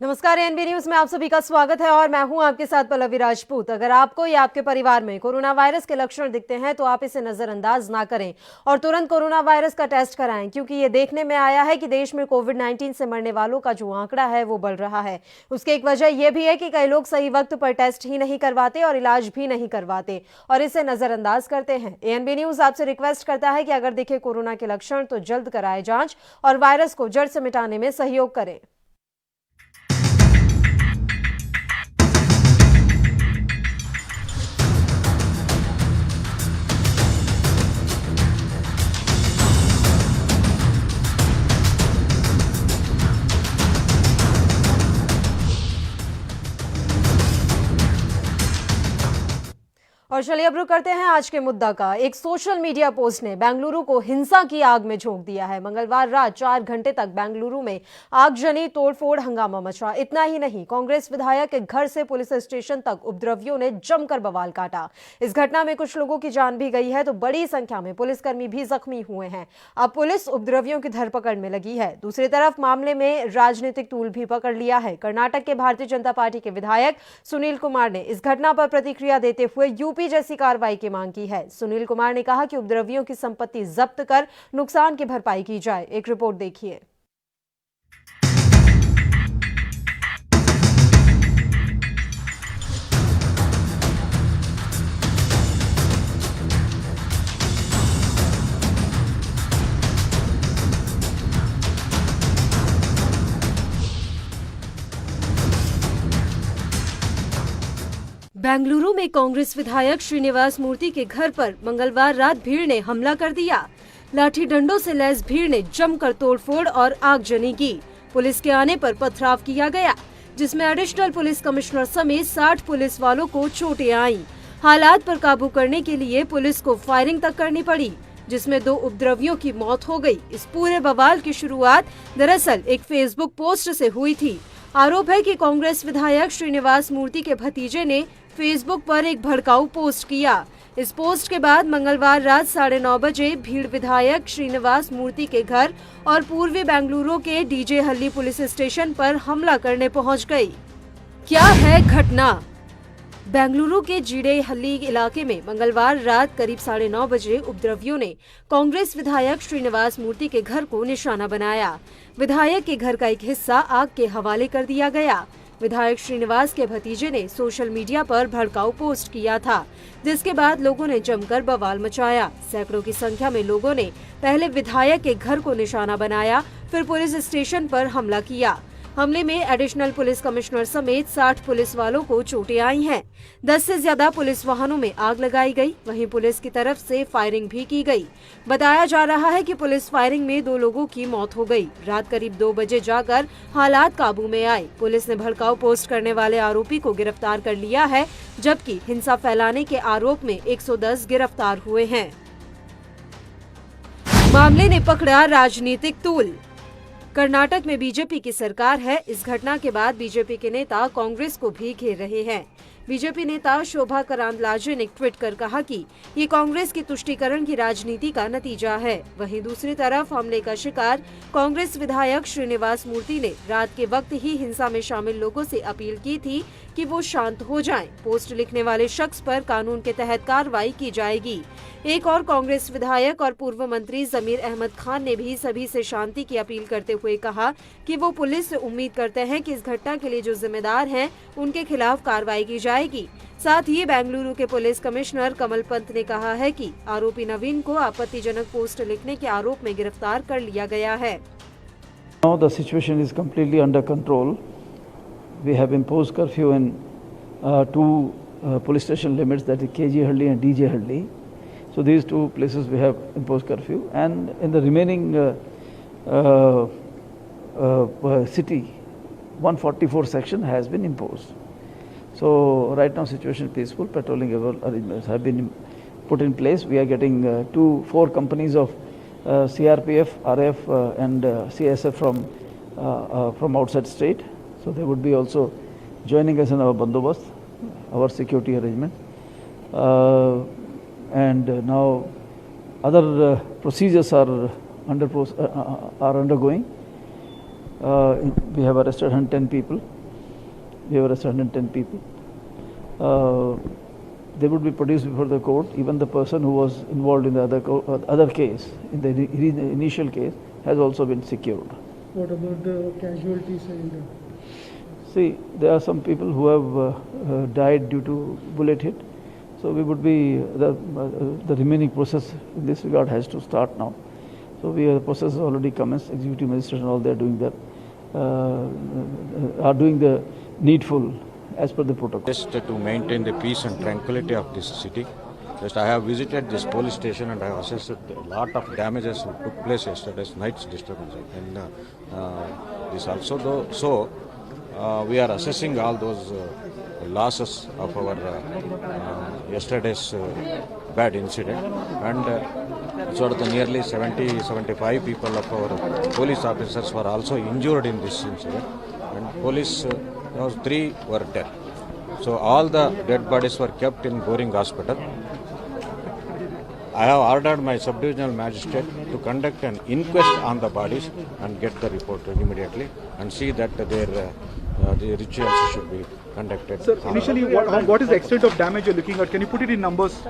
नमस्कार, ANB news में आप सभी का स्वागत है और मैं हूं आपके साथ पल्लवी राजपूत। अगर आपको या आपके परिवार में कोरोना वायरस के लक्षण दिखते हैं तो आप इसे नजरअंदाज ना करें और तुरंत कोरोना वायरस का टेस्ट कराएं, क्योंकि ये देखने में आया है कि देश में कोविड-19 से मरने वालों का जो आंकड़ा है वो बढ़ रहा है। उसकी एक वजह यह भी है कि कई लोग सही वक्त पर टेस्ट ही नहीं करवाते और इलाज भी नहीं करवाते और इसे नजरअंदाज करते हैं। एएनबी न्यूज आपसे रिक्वेस्ट करता है कि अगर दिखे कोरोना के लक्षण तो जल्द कराए जांच और वायरस को जड़ से मिटाने में सहयोग करें। और चलिए अब रुक करते हैं आज के मुद्दा का। एक सोशल मीडिया पोस्ट ने बेंगलुरु को हिंसा की आग में झोंक दिया है। मंगलवार रात 4 घंटे तक बेंगलुरु में आगजनी तोड़फोड़ हंगामा मचा। इतना ही नहीं, कांग्रेस विधायक के घर से पुलिस स्टेशन तक उपद्रवियों ने जमकर बवाल काटा। इस घटना में कुछ लोगों की जान भी गई है तो बड़ी संख्या में पुलिसकर्मी भी जख्मी हुए हैं। अब पुलिस उपद्रवियों की धरपकड़ में लगी है। दूसरी तरफ मामले में राजनीतिक तूल भी पकड़ लिया है। कर्नाटक के भारतीय जनता पार्टी के विधायक सुनील कुमार ने इस घटना पर प्रतिक्रिया देते हुए यूपी जैसी कार्रवाई की मांग की है। सुनील कुमार ने कहा कि उपद्रवियों की संपत्ति जब्त कर नुकसान की भरपाई की जाए। एक रिपोर्ट देखिए। बेंगलुरु में कांग्रेस विधायक श्रीनिवास मूर्ति के घर पर मंगलवार रात भीड़ ने हमला कर दिया। लाठी डंडों से लैस भीड़ ने जमकर तोड़फोड़ और आगजनी की। पुलिस के आने पर पथराव किया गया, जिसमें एडिशनल पुलिस कमिश्नर समेत 60 पुलिस वालों को चोटें आईं। हालात पर काबू करने के लिए पुलिस को फायरिंग तक करनी पड़ी, जिसमें 2 उपद्रवियों की मौत हो गई। इस पूरे बवाल की शुरुआत दरअसल एक फेसबुक पोस्ट से हुई थी। आरोप है कि कांग्रेस विधायक श्रीनिवास मूर्ति के भतीजे ने फेसबुक पर एक भड़काऊ पोस्ट किया। इस पोस्ट के बाद मंगलवार रात 9:30 बजे भीड़ विधायक श्रीनिवास मूर्ति के घर और पूर्वी बेंगलुरु के डीजे हल्ली पुलिस स्टेशन पर हमला करने पहुंच गई। क्या है घटना? बेंगलुरु के जीडे हल्ली इलाके में मंगलवार रात करीब 9:30 बजे उपद्रवियों ने कांग्रेस विधायक श्रीनिवास मूर्ति के घर को निशाना बनाया। विधायक के घर का एक हिस्सा आग के हवाले कर दिया गया। विधायक श्रीनिवास के भतीजे ने सोशल मीडिया पर भड़काऊ पोस्ट किया था, जिसके बाद लोगों ने जमकर बवाल मचाया। सैकड़ों की संख्या में लोगों ने पहले विधायक के घर को निशाना बनाया, फिर पुलिस स्टेशन पर हमला किया। हमले में एडिशनल पुलिस कमिश्नर समेत 60 पुलिस वालों को चोटें आई हैं। 10 से ज्यादा पुलिस वाहनों में आग लगाई गई। वहीं पुलिस की तरफ से फायरिंग भी की गई। बताया जा रहा है कि पुलिस फायरिंग में 2 लोगों की मौत हो गई। रात करीब 2 बजे जाकर हालात काबू में आए। पुलिस ने भड़काऊ पोस्ट करने वाले आरोपी को गिरफ्तार कर लिया है, जबकि हिंसा फैलाने के आरोप में 110 गिरफ्तार हुए हैं। मामले ने पकड़ा राजनीतिक तूल। कर्नाटक में बीजेपी की सरकार है। इस घटना के बाद बीजेपी के नेता कांग्रेस को भी घेर रहे हैं। बीजेपी नेता शोभा करांदलाजे ने ट्वीट कर कहा कि ये कांग्रेस की तुष्टीकरण की राजनीति का नतीजा है। वहीं दूसरी तरफ हमले का शिकार कांग्रेस विधायक श्रीनिवास मूर्ति ने रात के वक्त ही हिंसा में शामिल लोगों से अपील की थी कि वो शांत हो जाएं। पोस्ट लिखने वाले शख्स पर कानून के तहत कार्रवाई की जाएगी। एक और कांग्रेस विधायक और पूर्व मंत्री जमीर अहमद खान ने भी सभी से शांति की अपील करते हुए कहा कि वो पुलिस से उम्मीद करते हैं कि इस घटना के लिए जो जिम्मेदार हैं उनके खिलाफ कार्रवाई की जाएगी। साथ ही बेंगलुरु के पुलिस कमिश्नर कमल पंत ने कहा है कि आरोपी नवीन को आपत्तिजनक पोस्ट लिखने के आरोप में गिरफ्तार कर लिया गया है। Now the situation is completely under control. We have imposed curfew in 2 police station limits, that is KG Halli and DJ Halli. So these 2 places we have imposed curfew, and in the remaining city, 144 section has been imposed. So right now situation is peaceful. Patrolling arrangements have been put in place. We are getting 4 companies of CRPF, RF and CSF from outside state. So they would be also joining us in our bandobast, our security arrangement. And now other procedures are undergoing. We have arrested 110 people. They would be produced before the court. Even the person who was involved in the other case, in the initial case, has also been secured. What about the casualties See, there are some people who have died due to bullet hit. So we would be the remaining process in this regard has to start now. So the process has already commenced. Executive magistrate and all they are doing the needful as per the protocol. Just to maintain the peace and tranquility of this city. Just I have visited this police station and I have assessed a lot of damages that took place yesterday's night's disturbance. And this also though, so we are assessing all those losses of our yesterday's bad incident, and sort of the nearly 70-75 people of our police officers were also injured in this incident, and police those 3 were dead. So all the dead bodies were kept in Goring Hospital. I have ordered my subdivisional magistrate to conduct an inquest on the bodies and get the report immediately and see that the rituals should be conducted. Sir, initially, what is the extent of damage you're looking at? Can you put it in numbers?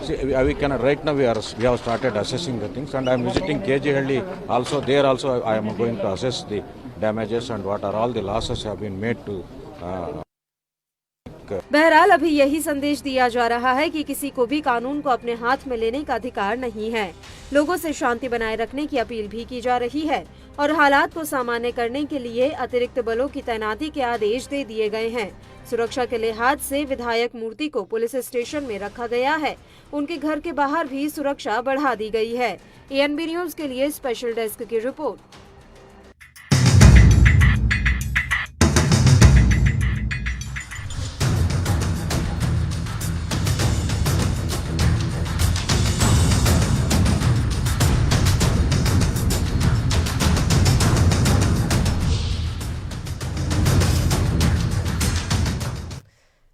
See, we can right now we have started assessing the things, and I am visiting KG also. There also I am going to assess the damages and what are all the losses have been made to. बहरहाल अभी यही संदेश दिया जा रहा है कि किसी को भी कानून को अपने हाथ में लेने का अधिकार नहीं है। लोगों से शांति बनाए रखने की अपील भी की जा रही है और हालात को सामान्य करने के लिए अतिरिक्त बलों की तैनाती के आदेश दे दिए गए हैं। सुरक्षा के लिहाज से विधायक मूर्ति को पुलिस स्टेशन में रखा गया है। उनके घर के बाहर भी सुरक्षा बढ़ा दी गई है। ANB न्यूज के लिए स्पेशल डेस्क की रिपोर्ट।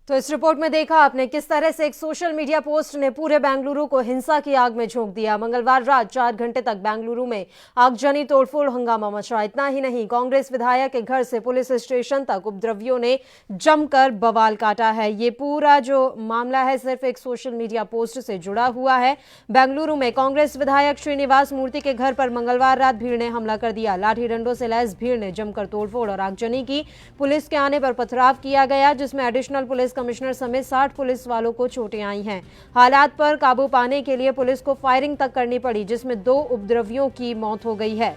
तो इस रिपोर्ट में देखा आपने किस तरह से एक सोशल मीडिया पोस्ट ने पूरे बेंगलुरु को हिंसा की आग में झोंक दिया। मंगलवार रात 4 घंटे तक बेंगलुरु में आगजनी तोड़फोड़ हंगामा मचा। इतना ही नहीं, कांग्रेस विधायक के घर से पुलिस स्टेशन तक उपद्रवियों ने जमकर बवाल काटा है। ये पूरा जो मामला है सिर्फ एक सोशल मीडिया पोस्ट से जुड़ा हुआ है। बेंगलुरु में कांग्रेस विधायक श्रीनिवास मूर्ति के घर पर मंगलवार रात भीड़ ने हमला कर दिया। लाठी डंडों से लैस भीड़ ने जमकर तोड़फोड़ और आगजनी की। पुलिस के आने पर पथराव किया गया, जिसमें एडिशनल पुलिस कमिश्नर समेत 60 पुलिस वालों को चोटें आई हैं। हालात पर काबू पाने के लिए पुलिस को फायरिंग तक करनी पड़ी, जिसमें 2 उपद्रवियों की मौत हो गई है।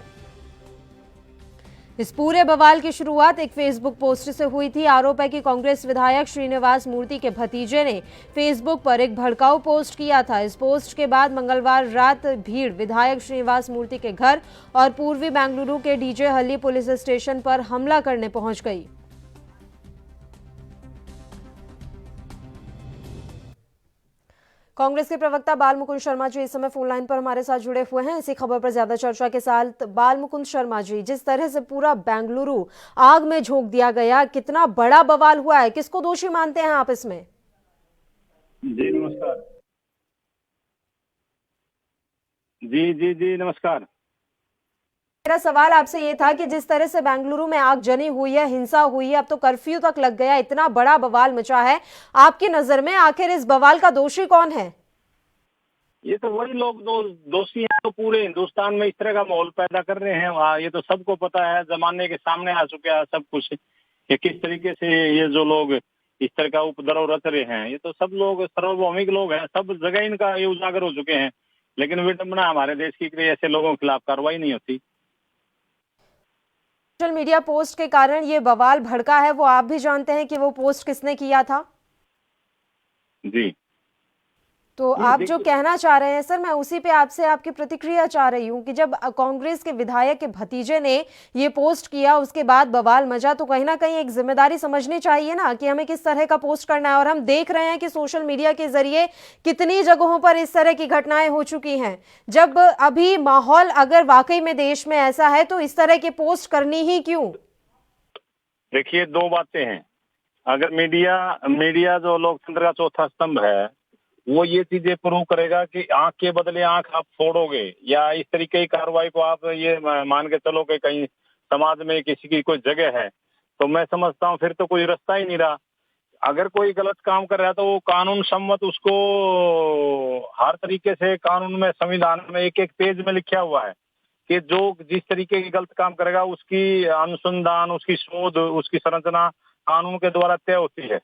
इस पूरे बवाल की शुरुआत एक फेसबुक पोस्ट से हुई थी। आरोप है कि कांग्रेस विधायक श्रीनिवास मूर्ति के भतीजे ने फेसबुक पर एक भड़काऊ पोस्ट किया था। इस पोस्ट के बाद मंगलवार रात भीड़ विधायक श्रीनिवास मूर्ति के घर और पूर्वी बेंगलुरु के डीजे हल्ली पुलिस स्टेशन पर हमला करने पहुंच गई। कांग्रेस के प्रवक्ता बाल मुकुंद शर्मा जी इस समय फोन लाइन पर हमारे साथ जुड़े हुए हैं। इसी खबर पर ज्यादा चर्चा के साथ बाल मुकुंद शर्मा जी, जिस तरह से पूरा बेंगलुरु आग में झोंक दिया गया, कितना बड़ा बवाल हुआ है, किसको दोषी मानते हैं आप इसमें? जी नमस्कार। जी नमस्कार। मेरा सवाल आपसे ये था कि जिस तरह से बेंगलुरु में आगजनी हुई है, हिंसा हुई है, अब तो कर्फ्यू तक लग गया, इतना बड़ा बवाल मचा है, आपकी नजर में आखिर इस बवाल का दोषी कौन है? ये तो वही लोग दोषी हैं, तो पूरे हिंदुस्तान में इस तरह का माहौल पैदा कर रहे हैं। ये तो सबको पता है, जमाने के सामने आ चुका है सब कुछ कि किस तरीके से ये जो लोग इस तरह का उपद्रव रच रहे हैं। ये तो सब लोग सार्वभौमिक लोग हैं, सब जगह इनका ये उजागर हो चुके हैं। लेकिन विडंबना हमारे देश की ऐसे लोगों के खिलाफ कार्रवाई नहीं होती। सोशल मीडिया पोस्ट के कारण ये बवाल भड़का है, वो आप भी जानते हैं कि वो पोस्ट किसने किया था? जी। तो आप जो कहना चाह रहे हैं सर, मैं उसी पे आपसे आपकी प्रतिक्रिया चाह रही हूँ कि जब कांग्रेस के विधायक के भतीजे ने ये पोस्ट किया, उसके बाद बवाल मचा, तो कहीं ना कहीं एक जिम्मेदारी समझनी चाहिए ना कि हमें किस तरह का पोस्ट करना है। और हम देख रहे हैं कि सोशल मीडिया के जरिए कितनी जगहों पर इस तरह की घटनाएं हो चुकी हैं। जब अभी माहौल अगर वाकई में देश में ऐसा है तो इस तरह की पोस्ट करनी ही क्यों? देखिए, 2 बातें हैं। अगर मीडिया जो लोकतंत्र का चौथा स्तंभ है, वो ये चीजें प्रूव करेगा कि आंख के बदले आंख आप फोड़ोगे, या इस तरीके की कार्रवाई को आप ये मान के चलो कि कहीं समाज में किसी की कोई जगह है, तो मैं समझता हूँ फिर तो कोई रास्ता ही नहीं रहा। अगर कोई गलत काम कर रहा है तो वो कानून सम्मत उसको हर तरीके से कानून में, संविधान में एक एक पेज में लिखा हुआ है कि जो जिस तरीके की गलत काम करेगा उसकी अनुसंधान, उसकी शोध, उसकी संरचना कानून के द्वारा तय होती है।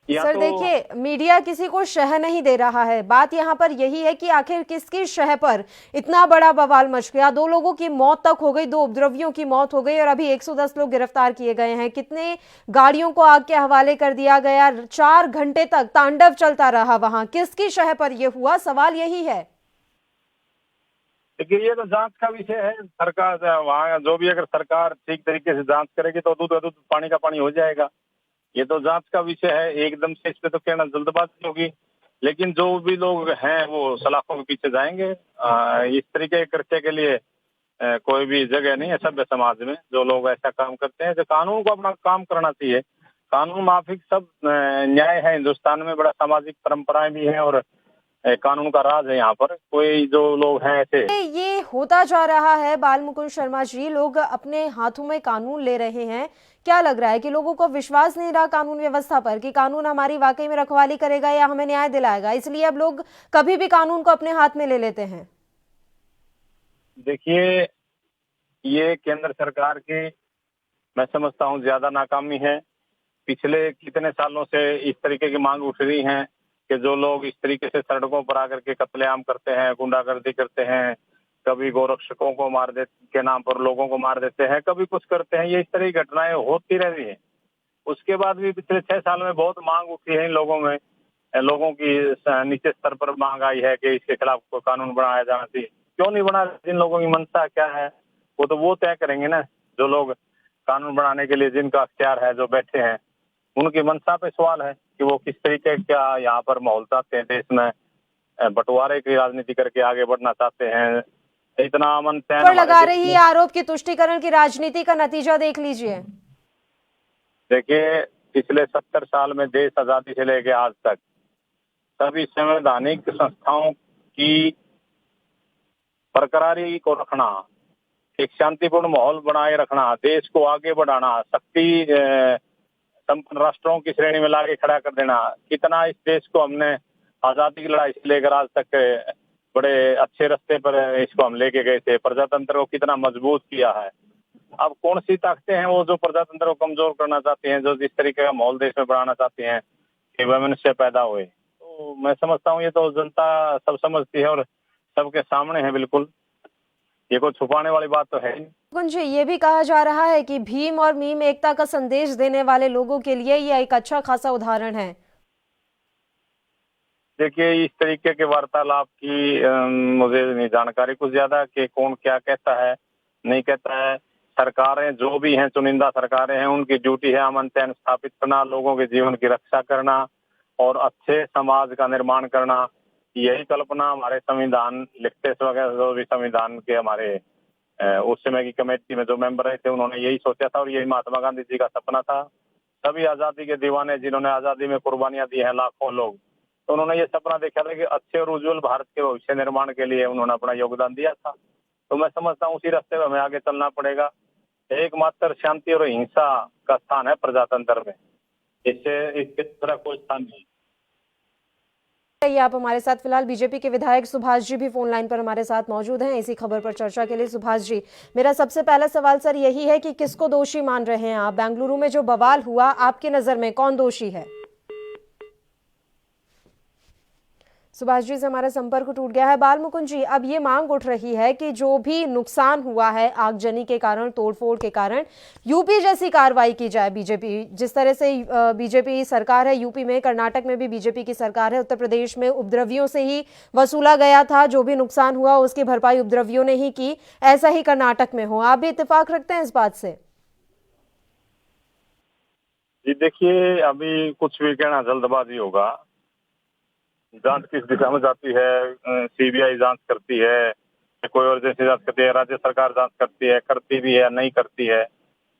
या सर तो देखिए, मीडिया किसी को शह नहीं दे रहा है। बात यहाँ पर यही है कि आखिर किसकी शह पर इतना बड़ा बवाल मच गया। 2 लोगों की मौत तक हो गई, 2 उपद्रवियों की मौत हो गई और अभी 110 लोग गिरफ्तार किए गए हैं। कितने गाड़ियों को आग के हवाले कर दिया गया, 4 घंटे तक तांडव चलता रहा वहां। किसकी शह पर यह हुआ, सवाल यही है। देखिए, ये तो जांच का विषय है। सरकार वहाँ जो भी, अगर सरकार ठीक तरीके से जांच करेगी तो दूध दूध पानी का पानी हो जाएगा। ये तो जांच का विषय है, एकदम से इस पे तो कहना जल्दबाजी होगी। लेकिन जो भी लोग हैं वो सलाखों के पीछे जाएंगे। इस तरीके के कृत्य के लिए कोई भी जगह नहीं है सभ्य समाज में। जो लोग ऐसा काम करते हैं, जो कानून को अपना काम करना चाहिए, कानून माफिक सब न्याय है हिंदुस्तान में, बड़ा सामाजिक परंपराएं भी हैं और कानून का राज है यहाँ पर। कोई जो लोग हैं ऐसे, ये होता जा रहा है बाल मुकुंद शर्मा जी, लोग अपने हाथों में कानून ले रहे हैं। क्या लग रहा है कि लोगों को विश्वास नहीं रहा कानून व्यवस्था पर कि कानून हमारी वाकई में रखवाली करेगा या हमें न्याय दिलाएगा, इसलिए अब लोग कभी भी कानून को अपने हाथ में ले लेते हैं। देखिए, ये केंद्र सरकार की मैं समझता हूँ ज्यादा नाकामी है। पिछले कितने सालों से इस तरीके की मांग उठ रही है कि जो लोग इस तरीके से सड़कों पर आकर के कत्लेआम करते हैं, गुंडागर्दी करते हैं, कभी गोरक्षकों को मार दे के नाम पर लोगों को मार देते हैं, कभी कुछ करते हैं, ये इस तरह की घटनाएं होती रह रही हैं। उसके बाद भी पिछले 6 साल में बहुत मांग उठी है इन लोगों में। लोगों की नीचे स्तर पर मांग आई है कि इसके खिलाफ कोई कानून बनाया जाना चाहिए। क्यों नहीं बना? जिन लोगों की मंशा क्या है वो तो वो तय करेंगे ना। जो लोग कानून बनाने के लिए जिनका अख्तियार है, जो बैठे हैं, उनकी मंशा पे सवाल है कि वो किस तरीके का यहाँ पर माहौल चाहते हैं। देश में बंटवारे की राजनीति करके आगे बढ़ना चाहते हैं। इतना अमन चैन पर लगा रही है आरोप की तुष्टीकरण की राजनीति का नतीजा देख लीजिए। देखिए, पिछले 70 साल में देश आजादी से लेके आज तक सभी संवैधानिक संस्थाओं की बरकरारी को रखना, एक शांतिपूर्ण माहौल बनाए रखना, देश को आगे बढ़ाना, शक्ति संपन्न राष्ट्रों की श्रेणी में लाके खड़ा कर देना, कितना इस देश को हमने आजादी की लड़ाई से लेकर आज तक बड़े अच्छे रास्ते पर इसको हम लेके गए थे। प्रजातंत्र को कितना मजबूत किया है। अब कौन सी ताकतें हैं वो जो प्रजातंत्र को कमजोर करना चाहती हैं, जो जिस तरीके का माहौल देश में बढ़ाना चाहती हैं कि वैमनस्य पैदा हुए। तो मैं समझता हूँ ये तो जनता सब समझती है और सबके सामने है। बिल्कुल, ये कोई छुपाने वाली बात तो है नहीं। जी, ये भी कहा जा रहा है कि भीम और मीम एकता का संदेश देने वाले लोगों के लिए यह एक अच्छा खासा उदाहरण है। देखिए, इस तरीके के वार्तालाप की मुझे नहीं जानकारी कुछ ज्यादा कि कौन क्या कहता है, नहीं कहता है। सरकारें जो भी हैं, चुनिंदा सरकारें हैं, उनकी ड्यूटी है अमन चैन स्थापित करना, लोगों के जीवन की रक्षा करना और अच्छे समाज का निर्माण करना। यही कल्पना हमारे संविधान लिखते वगैरह, जो भी संविधान के हमारे उस समय की कमेटी में जो मेंबर रहे थे, उन्होंने यही सोचा था और यही महात्मा गांधी जी का सपना था। सभी आजादी के दीवाने जिन्होंने आजादी में कुर्बानियां दी हैं, लाखों लोग, तो उन्होंने ये सपना देखा था कि अच्छे और उज्जवल भारत के भविष्य निर्माण के लिए उन्होंने अपना योगदान दिया था। तो मैं समझता हूँ उसी रास्ते में हमें आगे चलना पड़ेगा। एकमात्र शांति और हिंसा का स्थान है प्रजातंत्र में, इसके तरह कोई स्थान नहीं। आप हमारे साथ फिलहाल बीजेपी के विधायक सुभाष जी भी फोन लाइन पर हमारे साथ मौजूद हैं इसी खबर पर चर्चा के लिए। सुभाष जी, मेरा सबसे पहला सवाल सर यही है कि किसको दोषी मान रहे हैं आप? बेंगलुरु में जो बवाल हुआ, आपकी नजर में कौन दोषी है? सुभाष जी से हमारा संपर्क टूट गया है। बाल मुकुंद जी, अब ये मांग उठ रही है कि जो भी नुकसान हुआ है आगजनी के कारण, तोड़फोड़ के कारण, यूपी जैसी कार्रवाई की जाए। बीजेपी जिस तरह से बीजेपी सरकार है यूपी में, कर्नाटक में भी बीजेपी की सरकार है, उत्तर प्रदेश में उपद्रवियों से ही वसूला गया था, जो भी नुकसान हुआ उसकी भरपाई उपद्रवियों ने ही की, ऐसा ही कर्नाटक में हो। आप भी इत्तेफाक रखते हैं इस बात से? जी देखिए, अभी कुछ भी कहना जल्दबाजी होगा। जांच किस दिशा में जाती है, सीबीआई जांच करती है, कोई और एजेंसी जांच करती है, राज्य सरकार जांच करती है, करती भी है, नहीं करती है,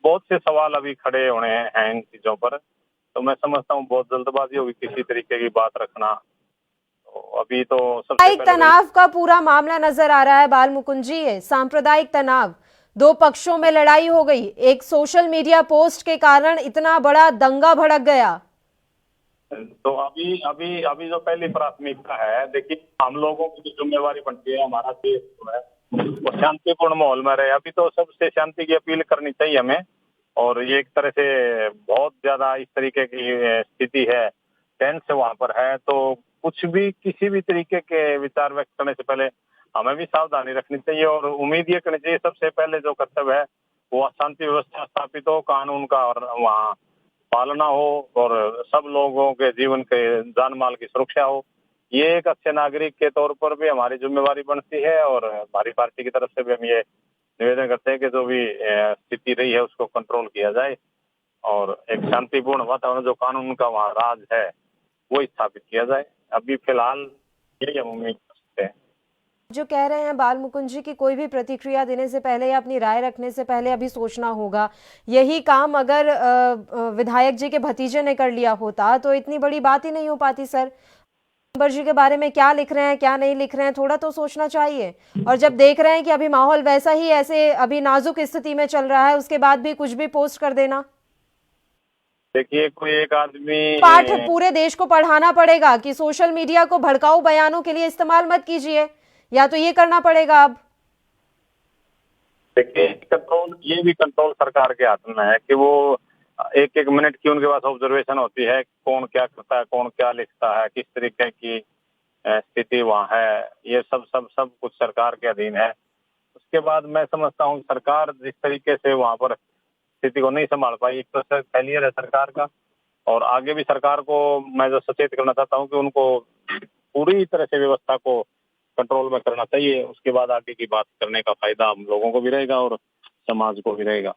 बहुत से सवाल अभी खड़े होने हैं इन चीजों पर। तो मैं समझता हूँ बहुत जल्दबाजी होगी किसी तरीके की बात रखना। तो अभी तो सांप्रदायिक तनाव का पूरा मामला नजर आ रहा है बाल मुकुंद जी, सांप्रदायिक तनाव दो पक्षों में लड़ाई हो गई, एक सोशल मीडिया पोस्ट के कारण इतना बड़ा दंगा भड़क गया। तो अभी अभी अभी जो पहली प्राथमिकता है, देखिए हम लोगों की जो जिम्मेवारी बनती है, हमारा देश जो है वो शांतिपूर्ण माहौल में रहे। अभी तो सबसे शांति की अपील करनी चाहिए हमें। और ये एक तरह से बहुत ज्यादा इस तरीके की स्थिति है, टेंस वहां पर है, तो कुछ भी किसी भी तरीके के विचार व्यक्त करने से पहले हमें भी सावधानी रखनी चाहिए। और उम्मीद ये करनी चाहिए सबसे पहले जो कर्तव्य है वो शांति व्यवस्था स्थापित हो, कानून का और वहाँ पालना हो और सब लोगों के जीवन के जान माल की सुरक्षा हो। ये एक अच्छे नागरिक के तौर पर भी हमारी जिम्मेवारी बनती है। और हमारी पार्टी की तरफ से भी हम ये निवेदन करते हैं कि जो भी स्थिति रही है उसको कंट्रोल किया जाए और एक शांतिपूर्ण वातावरण, जो कानून का वहाँ राज है, वो स्थापित किया जाए। अभी फिलहाल यही हम उम्मीद कर सकते हैं। जो कह रहे हैं बाल मुकुंद जी की कोई भी प्रतिक्रिया देने से पहले या अपनी राय रखने से पहले अभी सोचना होगा। यही काम अगर विधायक जी के भतीजे ने कर लिया होता तो इतनी बड़ी बात ही नहीं हो पाती। सर, अंबर जी के बारे में क्या लिख रहे हैं, क्या नहीं लिख रहे हैं, थोड़ा तो सोचना चाहिए। और जब देख रहे हैं कि अभी माहौल वैसा ही ऐसे अभी नाजुक स्थिति में चल रहा है, उसके बाद भी कुछ भी पोस्ट कर देना। देखिए, कोई एक आदमी पाठ पूरे देश को पढ़ाना पड़ेगा कि सोशल मीडिया को भड़काऊ बयानों के लिए इस्तेमाल मत कीजिए, या तो ये करना पड़ेगा अब। देखिए, कंट्रोल, ये भी कंट्रोल सरकार के हाथ में है कि वो एक एक मिनट की उनके पास ऑब्जर्वेशन होती है, कौन क्या करता है, कौन क्या लिखता है, किस तरीके की स्थिति वहाँ है। ये सब कुछ सरकार के अधीन है। उसके बाद मैं समझता हूँ सरकार जिस तरीके से वहाँ पर स्थिति को नहीं संभाल पाई, एक तो फेलियर है सरकार का। और आगे भी सरकार को मैं जो सचेत करना चाहता हूँ कि उनको पूरी तरह से व्यवस्था को कंट्रोल में करना चाहिए। उसके बाद आगे की बात करने का फायदा हम लोगों को भी रहेगा और समाज को भी रहेगा।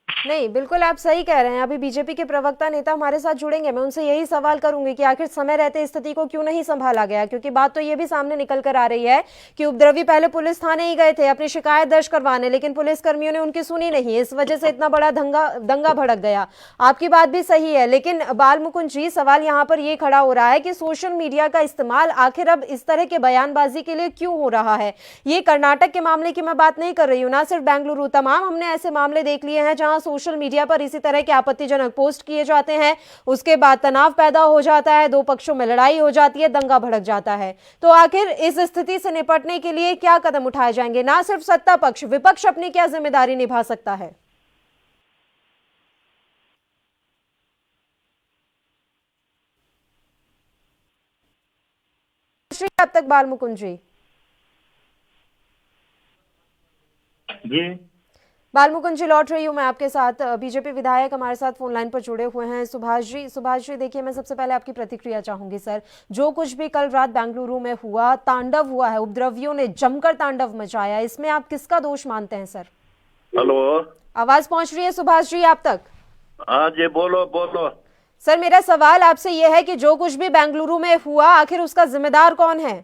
नहीं, बिल्कुल आप सही कह रहे हैं। अभी बीजेपी के प्रवक्ता नेता हमारे साथ जुड़ेंगे, मैं उनसे यही सवाल करूंगी कि आखिर समय रहते स्थिति को क्यों नहीं संभाला गया, क्योंकि बात तो ये भी सामने निकल कर आ रही है कि उपद्रवी पहले पुलिस थाने ही गए थे अपनी शिकायत दर्ज करवाने, लेकिन पुलिस कर्मियों ने उनकी सुनी नहीं। इस वजह से इतना बड़ा दंगा भड़क गया। आपकी बात भी सही है, लेकिन बाल मुकुंद जी, सवाल यहाँ पर यह खड़ा हो रहा है कि सोशल मीडिया का इस्तेमाल आखिर अब इस तरह के बयानबाजी के लिए क्यों हो रहा है। ये कर्नाटक के मामले की मैं बात नहीं कर रही हूँ, ना सिर्फ बेंगलुरु, तमाम हमने ऐसे मामले देख लिए हैं जहां सोशल मीडिया पर इसी तरह के आपत्तिजनक पोस्ट किए जाते हैं, उसके बाद तनाव पैदा हो जाता है, दो पक्षों में लड़ाई हो जाती है, दंगा भड़क जाता है। तो आखिर इस स्थिति से निपटने के लिए क्या कदम उठाए जाएंगे? ना सिर्फ सत्ता पक्ष, विपक्ष अपनी क्या जिम्मेदारी निभा सकता है? अब तक बाल मुकुंद जी बाल मुकुंद जी लौट रही हूँ मैं आपके साथ। बीजेपी विधायक हमारे साथ फोन लाइन पर जुड़े हुए हैं, सुभाष जी देखिए, मैं सबसे पहले आपकी प्रतिक्रिया चाहूंगी सर। जो कुछ भी कल रात बेंगलुरु में हुआ, तांडव हुआ है, उपद्रवियों ने जमकर तांडव मचाया, इसमें आप किसका दोष मानते हैं सर? हेलो, आवाज पहुंच रही है सुभाष जी आप तक? हाँ जी, बोलो। सर, मेरा सवाल आपसे यह है कि जो कुछ भी बेंगलुरु में हुआ, आखिर उसका जिम्मेदार कौन है?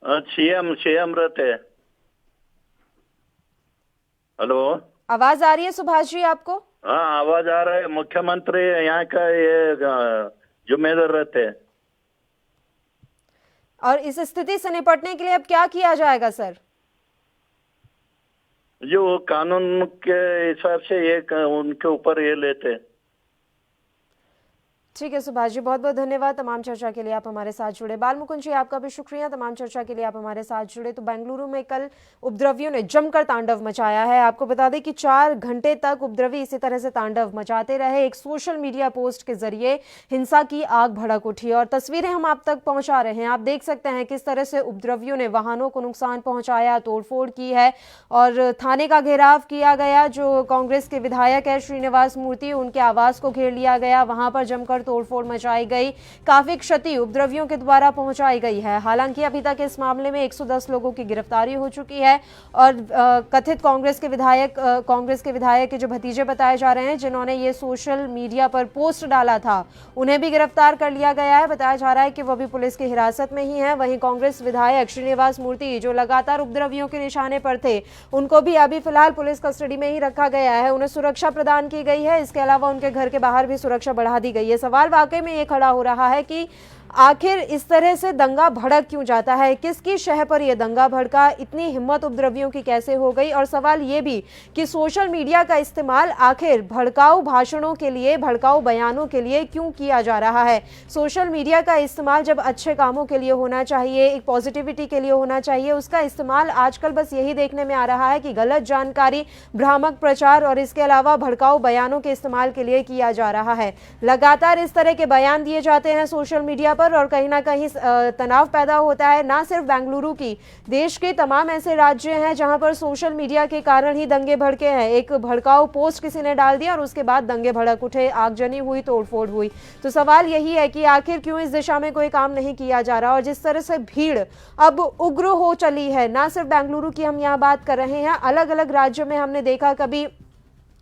सीएम रहते। हेलो, आवाज आ रही है सुभाष जी आपको? हाँ, आवाज आ रहा है। मुख्यमंत्री यहाँ का ये जिम्मेदार रहते। और इस स्थिति से निपटने के लिए अब क्या किया जाएगा सर? जो कानून के हिसाब से ये उनके ऊपर ये लेते। ठीक है सुभाष जी, बहुत बहुत धन्यवाद तमाम चर्चा के लिए आप हमारे साथ जुड़े। बाल मुकुंद जी, आपका भी शुक्रिया तमाम चर्चा के लिए आप हमारे साथ जुड़े। तो बेंगलुरु में कल उपद्रवियों ने जमकर तांडव मचाया है। आपको बता दें कि 4 घंटे तक उपद्रवी इसी तरह से तांडव मचाते रहे। एक सोशल मीडिया पोस्ट के जरिए हिंसा की आग भड़क उठी और तस्वीरें हम आप तक पहुंचा रहे हैं। आप देख सकते हैं किस तरह से उपद्रवियों ने वाहनों को नुकसान पहुंचाया, तोड़फोड़ की है और थाने का घेराव किया गया। जो कांग्रेस के विधायक है श्रीनिवास मूर्ति, उनके आवास को घेर लिया गया, वहां पर जमकर तोड़फोड़ मचाई गई, काफी क्षति उपद्रवियों के द्वारा पहुंचाई गई है। हालांकि अभी तक इस मामले में 110 लोगों की गिरफ्तारी हो चुकी है और कथित कांग्रेस के विधायक के जो भतीजे बताए जा रहे हैं, जिन्होंने ये सोशल मीडिया पर पोस्ट डाला था, उन्हें भी गिरफ्तार कर लिया गया है। बताया जा रहा है कि वो भी पुलिस की हिरासत में ही है। वहीं कांग्रेस विधायक श्रीनिवास मूर्ति, जो लगातार उपद्रवियों के निशाने पर थे, उनको भी अभी फिलहाल पुलिस कस्टडी में ही रखा गया है। उन्हें सुरक्षा प्रदान की गई है। इसके अलावा उनके घर के बाहर भी सुरक्षा बढ़ा दी गई है। सवाल वाकई में ये खड़ा हो रहा है कि आखिर इस तरह से दंगा भड़क क्यों जाता है, किसकी शह पर यह दंगा भड़का, इतनी हिम्मत उपद्रवियों की कैसे हो गई। और सवाल ये भी कि सोशल मीडिया का इस्तेमाल आखिर भड़काऊ भाषणों के लिए, भड़काऊ बयानों के लिए क्यों किया जा रहा है। सोशल मीडिया का इस्तेमाल जब अच्छे कामों के लिए होना चाहिए, एक पॉजिटिविटी के लिए होना चाहिए, उसका इस्तेमाल आजकल बस यही देखने में आ रहा है कि गलत जानकारी, भ्रामक प्रचार और इसके अलावा भड़काऊ बयानों के इस्तेमाल के लिए किया जा रहा है। लगातार इस तरह के बयान दिए जाते हैं सोशल मीडिया पर और कहीं ना कहीं तनाव पैदा होता है। ना सिर्फ बेंगलुरु की, देश के तमाम ऐसे राज्य हैं जहां पर सोशल मीडिया के कारण ही दंगे भड़के हैं। एक भड़काऊ पोस्ट किसी ने डाल दिया और उसके बाद दंगे भड़क उठे, आगजनी हुई, तोड़फोड़ हुई। तो सवाल यही है कि आखिर क्यों इस दिशा में कोई काम नहीं किया जा रहा। और जिस तरह से भीड़ अब उग्र हो चली है, ना सिर्फ बेंगलुरु की हम यहाँ बात कर रहे हैं, अलग अलग राज्यों में हमने देखा, कभी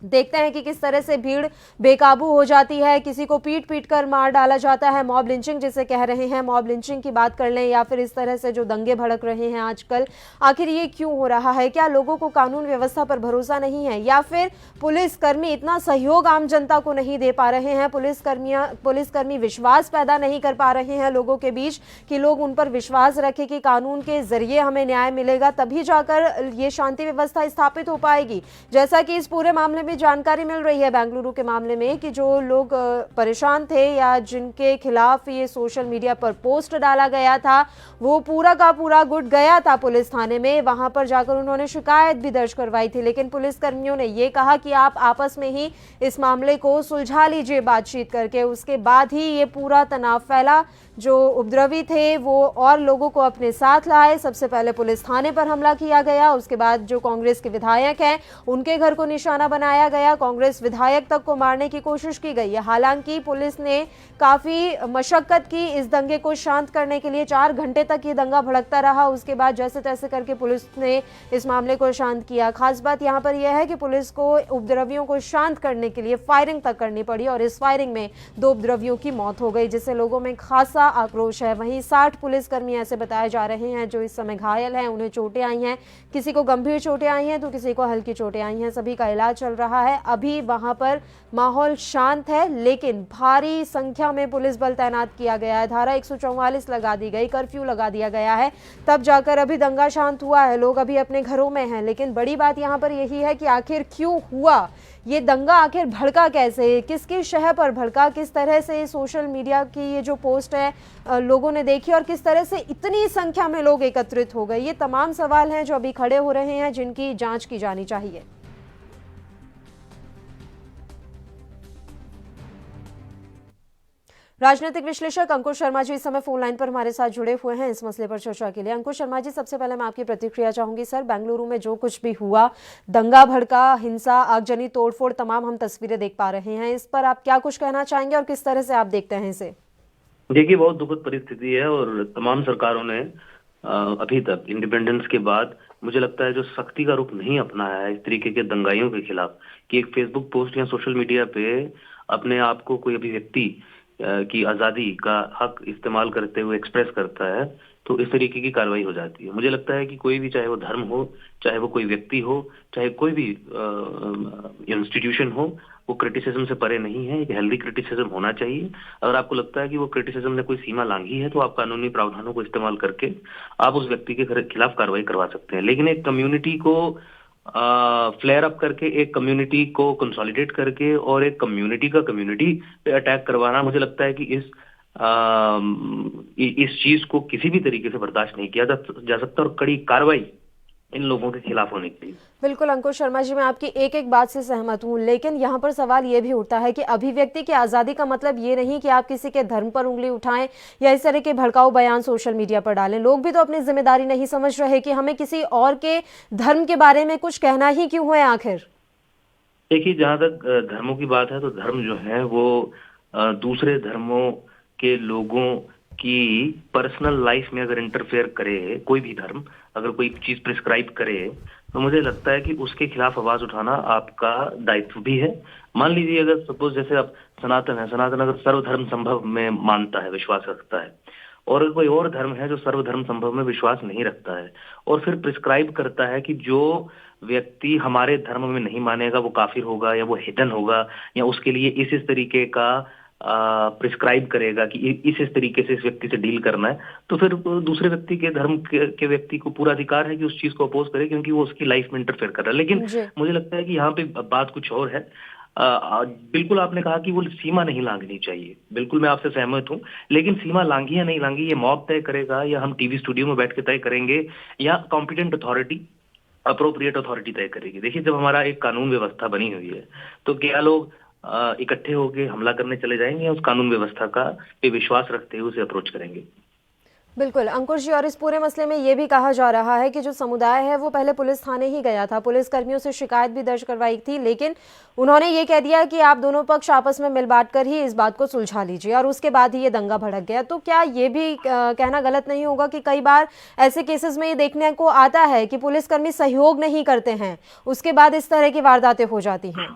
देखते हैं कि किस तरह से भीड़ बेकाबू हो जाती है, किसी को पीट पीट कर मार डाला जाता है, मॉब लिंचिंग जिसे कह रहे हैं, मॉब लिंचिंग की बात कर लें, या फिर इस तरह से जो दंगे भड़क रहे हैं आजकल। आखिर ये क्यों हो रहा है? क्या लोगों को कानून व्यवस्था पर भरोसा नहीं है, या फिर पुलिसकर्मी इतना सहयोग आम जनता को नहीं दे पा रहे हैं, पुलिसकर्मी विश्वास पैदा नहीं कर पा रहे हैं लोगों के बीच कि लोग उन पर विश्वास रखें कि कानून के जरिए हमें न्याय मिलेगा, तभी जाकर ये शांति व्यवस्था स्थापित हो पाएगी। जैसा कि इस पूरे मामले में जानकारी मिल रही है बेंगलुरु के मामले में कि जो लोग परेशान थे या जिनके खिलाफ ये सोशल मीडिया पर पोस्ट डाला गया था, वो पूरा का पूरा गुट गया था पुलिस थाने में। वहां पर जाकर उन्होंने शिकायत भी दर्ज करवाई थी, लेकिन पुलिसकर्मियों ने ये कहा कि आप आपस में ही इस मामले को सुलझा लीजिए बातचीत करके। उसके बाद ही ये पूरा तनाव फैला। जो उपद्रवी थे वो और लोगों को अपने साथ लाए। सबसे पहले पुलिस थाने पर हमला किया गया, उसके बाद जो कांग्रेस के विधायक हैं उनके घर को निशाना बनाया गया, कांग्रेस विधायक तक को मारने की कोशिश की गई है। हालांकि पुलिस ने काफी मशक्कत की इस दंगे को शांत करने के लिए, 4 घंटे तक ये दंगा भड़कता रहा। उसके बाद जैसे तैसे करके पुलिस ने इस मामले को शांत किया। खास बात यहाँ पर यह है कि पुलिस को उपद्रवियों को शांत करने के लिए फायरिंग तक करनी पड़ी और इस फायरिंग में 2 उपद्रवियों की मौत हो गई, जिससे लोगों में खासा आक्रोश है। वहीं 60 पुलिसकर्मी ऐसे बताए जा रहे हैं जो इस समय घायल हैं, उन्हें चोटें आई हैं, किसी को गंभीर चोटें आई हैं तो किसी को हल्की चोटें आई हैं। सभी का इलाज चल रहा है। अभी वहां पर माहौल शांत है, लेकिन भारी संख्या में पुलिस बल तैनात किया गया है। धारा 144 लगा दी गई, कर्फ्यू लगा दिया गया है, तब जाकर अभी दंगा शांत हुआ है। लोग अभी अपने घरों में हैं। लेकिन बड़ी बात यहाँ पर यही है कि आखिर क्यों हुआ ये दंगा, आखिर भड़का कैसे, किसकी शह पर भड़का, किस तरह से सोशल मीडिया की ये जो पोस्ट है लोगों ने देखी और किस तरह से इतनी संख्या में लोग एकत्रित हो गए। ये तमाम सवाल हैं जो अभी खड़े हो रहे हैं, जिनकी जांच की जानी चाहिए। राजनीतिक विश्लेषक अंकुश शर्मा जी इस समय फोन लाइन पर हमारे साथ जुड़े हुए हैं इस मसले पर चर्चा के लिए। अंकुश शर्मा जी, सबसे पहले मैं आपकी प्रतिक्रिया चाहूंगी। सर, बेंगलुरु में जो कुछ भी हुआ, दंगा भड़का, हिंसा, आगजनी, तोड़फोड़, तमाम हम तस्वीरें देख पा रहे हैं। इस पर आप क्या कुछ कहना चाहेंगे और किस तरह से आप देखते हैं इसे? देखिए, बहुत दुखद परिस्थिति है और तमाम सरकारों ने अभी तक इंडिपेंडेंस के बाद मुझे लगता है जो सख्ती का रुख नहीं अपनाया है इस तरीके के दंगाइयों के खिलाफ, कि एक फेसबुक पोस्ट या सोशल मीडिया पे अपने आप को कोई अभिव्यक्ति की आज़ादी का हक इस्तेमाल करते हुए एक्सप्रेस करता है तो इस तरीके की कार्रवाई हो जाती है। मुझे लगता है कि कोई भी, चाहे वो धर्म हो, चाहे वो कोई व्यक्ति हो, चाहे कोई भी इंस्टीट्यूशन हो, वो क्रिटिसिज्म से परे नहीं है। एक हेल्दी क्रिटिसिज्म होना चाहिए। अगर आपको लगता है कि वो क्रिटिसिज्म ने कोई सीमा लांघी है तो आप कानूनी प्रावधानों को इस्तेमाल करके आप उस व्यक्ति के खिलाफ कार्रवाई करवा सकते हैं। लेकिन एक कम्युनिटी को फ्लेयर अप करके, एक कम्युनिटी को कंसोलिडेट करके और एक कम्युनिटी का कम्युनिटी पे अटैक करवाना, मुझे लगता है कि इस चीज को किसी भी तरीके से बर्दाश्त नहीं किया जा सकता और कड़ी कार्रवाई इन लोगों के खिलाफ होनी चाहिए। बिल्कुल अंकुश शर्मा जी, मैं आपकी एक एक बात से सहमत हूं, लेकिन यहाँ पर सवाल ये भी उठता है कि अभिव्यक्ति की आज़ादी का मतलब ये नहीं कि आप किसी के धर्म पर उंगली उठाएं या इस तरह के भड़काऊ बयान सोशल मीडिया पर डालें। लोग भी तो अपनी जिम्मेदारी नहीं समझ रहे कि हमें किसी और के धर्म के बारे में कुछ कहना ही क्यों है आखिर। देखिए, जहां तक धर्मों की बात है तो धर्म जो है वो दूसरे धर्मों के लोगों की पर्सनल लाइफ में अगर इंटरफेयर करे, कोई भी धर्म अगर कोई चीज प्रिस्क्राइब करे, तो मुझे लगता है कि उसके खिलाफ आवाज उठाना आपका दायित्व भी है। मान लीजिए अगर सपोज जैसे आप सनातन है, सनातन अगर सर्वधर्म संभव में मानता है, विश्वास रखता है, और कोई और धर्म है जो सर्वधर्म संभव में विश्वास नहीं रखता है और फिर प्रिस्क्राइब करता है कि जो व्यक्ति हमारे धर्म में नहीं मानेगा वो काफिर होगा या वो हिडन होगा या उसके लिए इस तरीके का प्रिस्क्राइब करेगा कि इस तरीके से इस व्यक्ति से डील करना है, तो फिर दूसरे व्यक्ति के धर्म के व्यक्ति को पूरा अधिकार है कि उस चीज को अपोज करे, क्योंकि वो उसकी लाइफ में इंटरफेयर कर रहा है। लेकिन मुझे लगता है कि यहाँ पे बात कुछ और है। बिल्कुल आपने कहा कि वो सीमा नहीं लांघनी चाहिए, बिल्कुल मैं आपसे सहमत हूँ, लेकिन सीमा लांघी या नहीं लांघी ये मॉब तय करेगा, या हम टीवी स्टूडियो में बैठ के तय करेंगे, या कॉम्पिटेंट अथॉरिटी, अप्रोप्रिएट अथॉरिटी तय करेगी। देखिए, जब हमारा एक कानून व्यवस्था बनी हुई है तो क्या लोग इकट्ठे होकर हमला करने चले जाएंगे, या उस कानून व्यवस्था का पे विश्वास रखते हुए उसे अप्रोच करेंगे? बिल्कुल अंकुश जी, और इस पूरे मसले में ये भी कहा जा रहा है कि जो समुदाय है वो पहले पुलिस थाने ही गया था, पुलिस कर्मियों से शिकायत भी दर्ज करवाई थी, लेकिन उन्होंने ये कह दिया कि आप दोनों पक्ष आपस में मिल बांट कर ही इस बात को सुलझा लीजिए, और उसके बाद ही ये दंगा भड़क गया। तो क्या ये भी कहना गलत नहीं होगा कि कई बार ऐसे केसेस में ये देखने को आता है कि पुलिसकर्मी सहयोग नहीं करते हैं, उसके बाद इस तरह की वारदातें हो जाती हैं?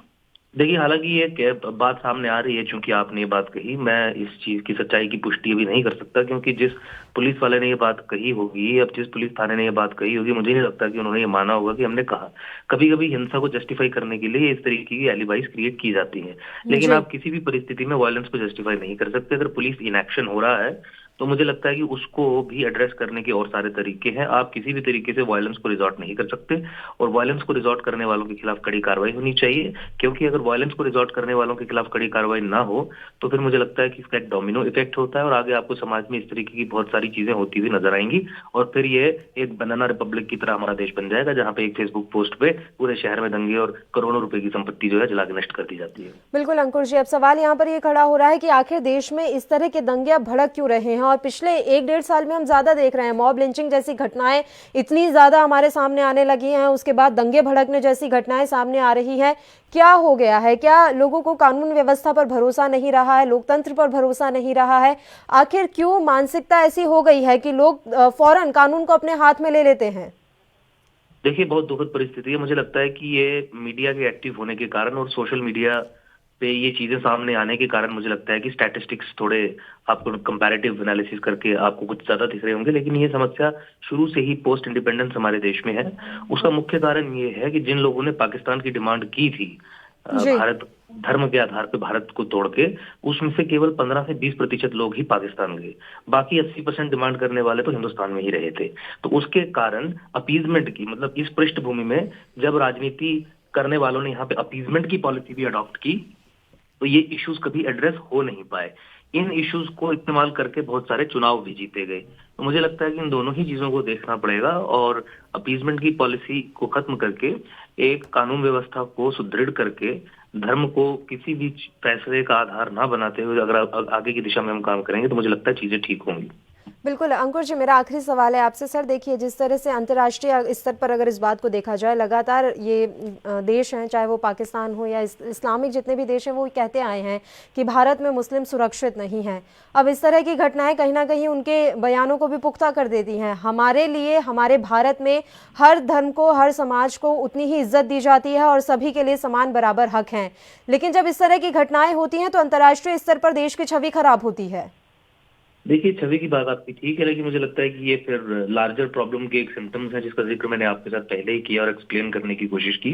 देखिए, हालांकि ये बात सामने आ रही है, चूंकि आपने ये बात कही, मैं इस चीज की सच्चाई की पुष्टि अभी नहीं कर सकता, क्योंकि जिस पुलिस वाले ने ये बात कही होगी, अब जिस पुलिस थाने ने ये बात कही होगी, मुझे नहीं लगता कि उन्होंने ये माना होगा कि हमने कहा। कभी कभी हिंसा को जस्टिफाई करने के लिए इस तरीके की एलिबाइज क्रिएट की जाती है, लेकिन आप किसी भी परिस्थिति में वायलेंस को जस्टिफाई नहीं कर सकते। अगर पुलिस इनएक्शन हो रहा है तो मुझे लगता है कि उसको भी एड्रेस करने के और सारे तरीके हैं। आप किसी भी तरीके से वायलेंस को रिजॉर्ट नहीं कर सकते, और वायलेंस को रिजॉर्ट करने वालों के खिलाफ कड़ी कार्रवाई होनी चाहिए, क्योंकि अगर वायलेंस को रिजॉर्ट करने वालों के खिलाफ कड़ी कार्रवाई ना हो तो फिर मुझे लगता है कि इसका एक डोमिनो इफेक्ट होता है, और आगे आपको समाज में इस तरीके की बहुत सारी चीजें होती हुई नजर आएंगी, और फिर ये एक बनाना रिपब्लिक की तरह हमारा देश बन जाएगा, जहां पे एक फेसबुक पोस्ट पे पूरे शहर में दंगे और करोड़ों रुपए की संपत्ति जो है जला के नष्ट कर दी जाती है। बिल्कुल अंकुश जी, अब सवाल यहाँ पर ये खड़ा हो रहा है कि आखिर देश में इस तरह के दंगे अब भड़क क्यों रहे हैं, और पिछले 1-1.5 साल में हम ज्यादा देख रहे हैं मॉब लिंचिंग जैसी घटनाएं इतनी ज्यादा हमारे सामने आने लगी हैं, उसके बाद दंगे भड़कने जैसी घटनाएं सामने आ रही हैं। क्या हो गया है? क्या लोगों को कानून व्यवस्था पर भरोसा नहीं रहा है, लोकतंत्र पर भरोसा नहीं रहा है? आखिर क्यों मानसिकता ऐसी हो गई है कि लोग फौरन कानून को अपने हाथ में ले लेते हैं? देखिए, बहुत दुखद परिस्थिति है। मुझे लगता है कि ये मीडिया के एक्टिव होने के कारण और सोशल मीडिया पे ये चीजें सामने आने के कारण मुझे लगता है कि स्टैटिस्टिक्स थोड़े आपको कंपैरेटिव एनालिसिस करके आपको कुछ ज्यादा दिख रहे होंगे, लेकिन ये समस्या शुरू से ही पोस्ट इंडिपेंडेंस हमारे देश में है। उसका मुख्य कारण ये है कि जिन लोगों ने पाकिस्तान की डिमांड की थी भारत धर्म के आधार पे भारत को तोड़ के, उसमें से केवल 15 से 20% लोग ही पाकिस्तान गए, बाकी 80% डिमांड करने वाले तो हिंदुस्तान में ही रहे थे। तो उसके कारण अपीजमेंट की, मतलब इस पृष्ठभूमि में जब राजनीति करने वालों ने यहाँ पे अपीजमेंट की पॉलिसी भी अडॉप्ट की, तो ये इश्यूज कभी एड्रेस हो नहीं पाए। इन इश्यूज को इस्तेमाल करके बहुत सारे चुनाव भी जीते गए। तो मुझे लगता है कि इन दोनों ही चीजों को देखना पड़ेगा, और अपीजमेंट की पॉलिसी को खत्म करके एक कानून व्यवस्था को सुदृढ़ करके धर्म को किसी भी फैसले का आधार ना बनाते हुए अगर आगे की दिशा में हम काम करेंगे तो मुझे लगता है चीजें ठीक होंगी। बिल्कुल अंकुर जी, मेरा आखिरी सवाल है आपसे। सर देखिए, जिस तरह से अंतर्राष्ट्रीय स्तर पर अगर इस बात को देखा जाए, लगातार ये देश हैं, चाहे वो पाकिस्तान हो या इस्लामिक जितने भी देश हैं, वो कहते आए हैं कि भारत में मुस्लिम सुरक्षित नहीं हैं। अब इस तरह की घटनाएं कहीं ना कहीं उनके बयानों को भी पुख्ता कर देती हैं। हमारे लिए, हमारे भारत में हर धर्म को, हर समाज को उतनी ही इज्जत दी जाती है और सभी के लिए समान बराबर हक हैं, लेकिन जब इस तरह की घटनाएं होती हैं तो अंतर्राष्ट्रीय स्तर पर देश की छवि खराब होती है। देखिए, छवि की बात आपकी ठीक है, लेकिन मुझे लगता है कि ये फिर लार्जर प्रॉब्लम के एक सिम्टम्स है, जिसका जिक्र मैंने आपके साथ पहले ही किया और एक्सप्लेन करने की कोशिश की।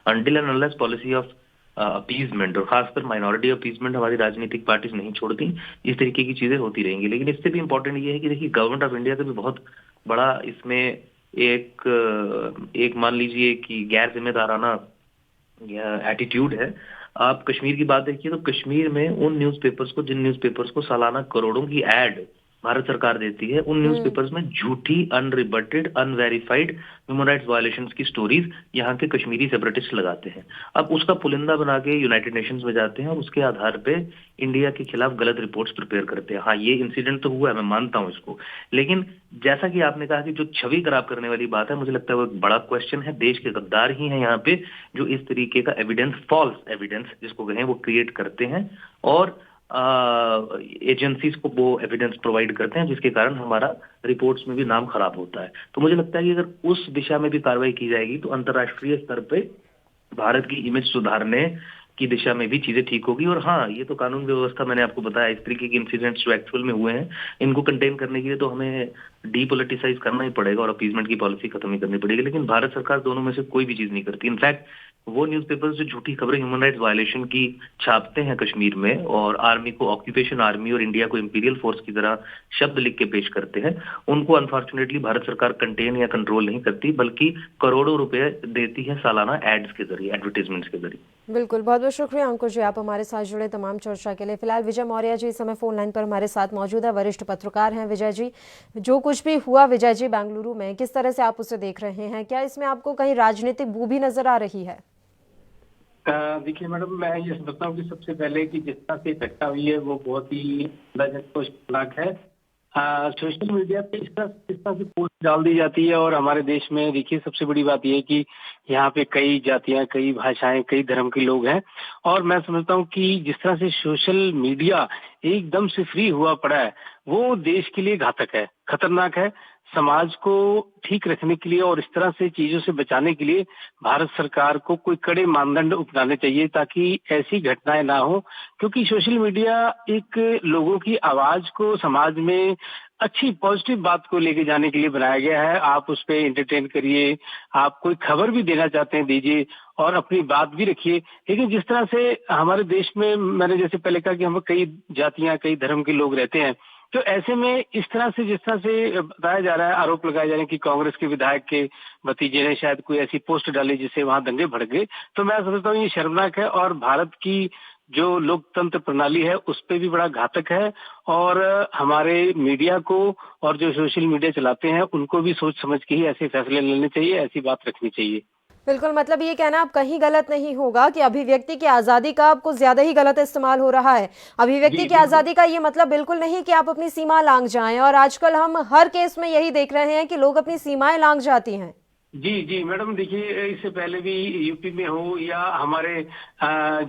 Until and unless policy of appeasement और खासकर माइनॉरिटी अपीजमेंट हमारी राजनीतिक पार्टीज नहीं छोड़ती, इस तरीके की चीजें होती रहेंगी। लेकिन इससे भी इम्पोर्टेंट ये है कि देखिए, गवर्नमेंट ऑफ इंडिया का भी बहुत बड़ा इसमें एक मान लीजिए कि गैर जिम्मेदाराना एटीट्यूड है। आप कश्मीर की बात देखिए तो कश्मीर में उन न्यूज़पेपर्स को, जिन न्यूज़पेपर्स को सालाना करोड़ों की एड भारत सरकार देती है, उन न्यूज़पेपर्स में झूठी, अनरिबटेड, अनवेरिफाइड ह्यूमन राइट्स वायलेशंस की स्टोरीज यहाँ के कश्मीरी सेपरेटिस्ट लगाते हैं। अब उसका पुलिंदा बना के यूनाइटेड नेशंस में जाते हैं और उसके आधार पे इंडिया के खिलाफ गलत रिपोर्ट्स प्रिपेयर करते हैं। हाँ, ये इंसिडेंट तो हुआ है, मैं मानता हूँ इसको, लेकिन जैसा कि आपने कहा कि जो छवि खराब करने वाली बात है, मुझे लगता है वो एक बड़ा क्वेश्चन है। देश के गद्दार ही हैं यहाँ पे जो इस तरीके का एविडेंस, फॉल्स एविडेंस जिसको कहें, वो क्रिएट करते हैं और एजेंसीज को वो एविडेंस प्रोवाइड करते हैं, जिसके कारण हमारा रिपोर्ट्स में भी नाम खराब होता है। तो मुझे लगता है कि अगर उस दिशा में भी कार्रवाई की जाएगी तो अंतर्राष्ट्रीय स्तर पे भारत की इमेज सुधारने की दिशा में भी चीजें ठीक होगी। और हाँ, ये तो कानून व्यवस्था, मैंने आपको बताया, इस तरीके के इंसिडेंट्स जो एक्चुअल में हुए हैं, इनको कंटेन करने के लिए तो हमें डीपोलिटिसाइज करना ही पड़ेगा और अपीजमेंट की पॉलिसी खत्म ही करनी पड़ेगी। लेकिन भारत सरकार दोनों में से कोई भी चीज नहीं करती। इनफैक्ट वो न्यूज़पेपर्स जो झूठी खबरें ह्यूमन राइट्स वायलेशन की छापते हैं कश्मीर में और आर्मी को ऑक्यूपेशन आर्मी और इंडिया को इंपीरियल फोर्स की तरह शब्द लिख के पेश करते हैं, उनको अनफॉर्चुनेटली भारत सरकार कंटेन या कंट्रोल नहीं करती, बल्कि करोड़ों रुपए देती है सालाना एड्स के जरिए, एडवर्टीजमेंट्स के जरिए। बिल्कुल, बहुत बहुत शुक्रिया अंकुश जी, आप हमारे साथ जुड़े तमाम चर्चा के लिए। फिलहाल विजय मौर्य जी इस समय फोन लाइन पर हमारे साथ मौजूद है, वरिष्ठ पत्रकार हैं। विजय जी, जो कुछ भी हुआ विजय जी बेंगलुरु में, किस तरह से आप उसे देख रहे हैं? क्या इसमें आपको कहीं राजनीतिक बू भी नजर आ रही है? देखिए मैडम, मैं ये समझता हूँ कि सबसे पहले कि जिस तरह से घटना हुई है वो बहुत ही खतरनाक है। सोशल मीडिया पे इस तरह से पोस्ट डाल दी जाती है और हमारे देश में देखिए सबसे बड़ी बात यह है कि यहाँ पे कई जातियां, कई भाषाएं, कई धर्म के लोग हैं और मैं समझता हूँ कि जिस तरह से सोशल मीडिया एकदम से फ्री हुआ पड़ा है वो देश के लिए घातक है, खतरनाक है। समाज को ठीक रखने के लिए और इस तरह से चीजों से बचाने के लिए भारत सरकार को कोई कड़े मानदंड अपनाने चाहिए ताकि ऐसी घटनाएं ना हो, क्योंकि सोशल मीडिया एक लोगों की आवाज को समाज में अच्छी पॉजिटिव बात को लेके जाने के लिए बनाया गया है। आप उस पर एंटरटेन करिए, आप कोई खबर भी देना चाहते हैं दीजिए और अपनी बात भी रखिए। लेकिन जिस तरह से हमारे देश में मैंने जैसे पहले कहा कि हम कई जातियां, कई धर्म के लोग रहते हैं, तो ऐसे में इस तरह से जिस तरह से बताया जा रहा है, आरोप लगाए जा रहे हैं कि कांग्रेस के विधायक के भतीजे ने शायद कोई ऐसी पोस्ट डाली जिससे वहां दंगे भड़क गए, तो मैं समझता हूँ ये शर्मनाक है और भारत की जो लोकतंत्र प्रणाली है उस पे भी बड़ा घातक है और हमारे मीडिया को और जो सोशल मीडिया चलाते हैं उनको भी सोच समझ के ही ऐसे फैसले लेने चाहिए, ऐसी बात रखनी चाहिए। बिल्कुल, मतलब ये कहना अब कहीं गलत नहीं होगा कि अभिव्यक्ति की आज़ादी का आपको ज्यादा ही गलत इस्तेमाल हो रहा है। अभिव्यक्ति की आज़ादी का ये मतलब बिल्कुल नहीं कि आप अपनी सीमा लांघ जाएं, और आजकल हम हर केस में यही देख रहे हैं कि लोग अपनी सीमाएं लांघ जाती हैं। जी मैडम, देखिए इससे पहले भी यूपी में हो या हमारे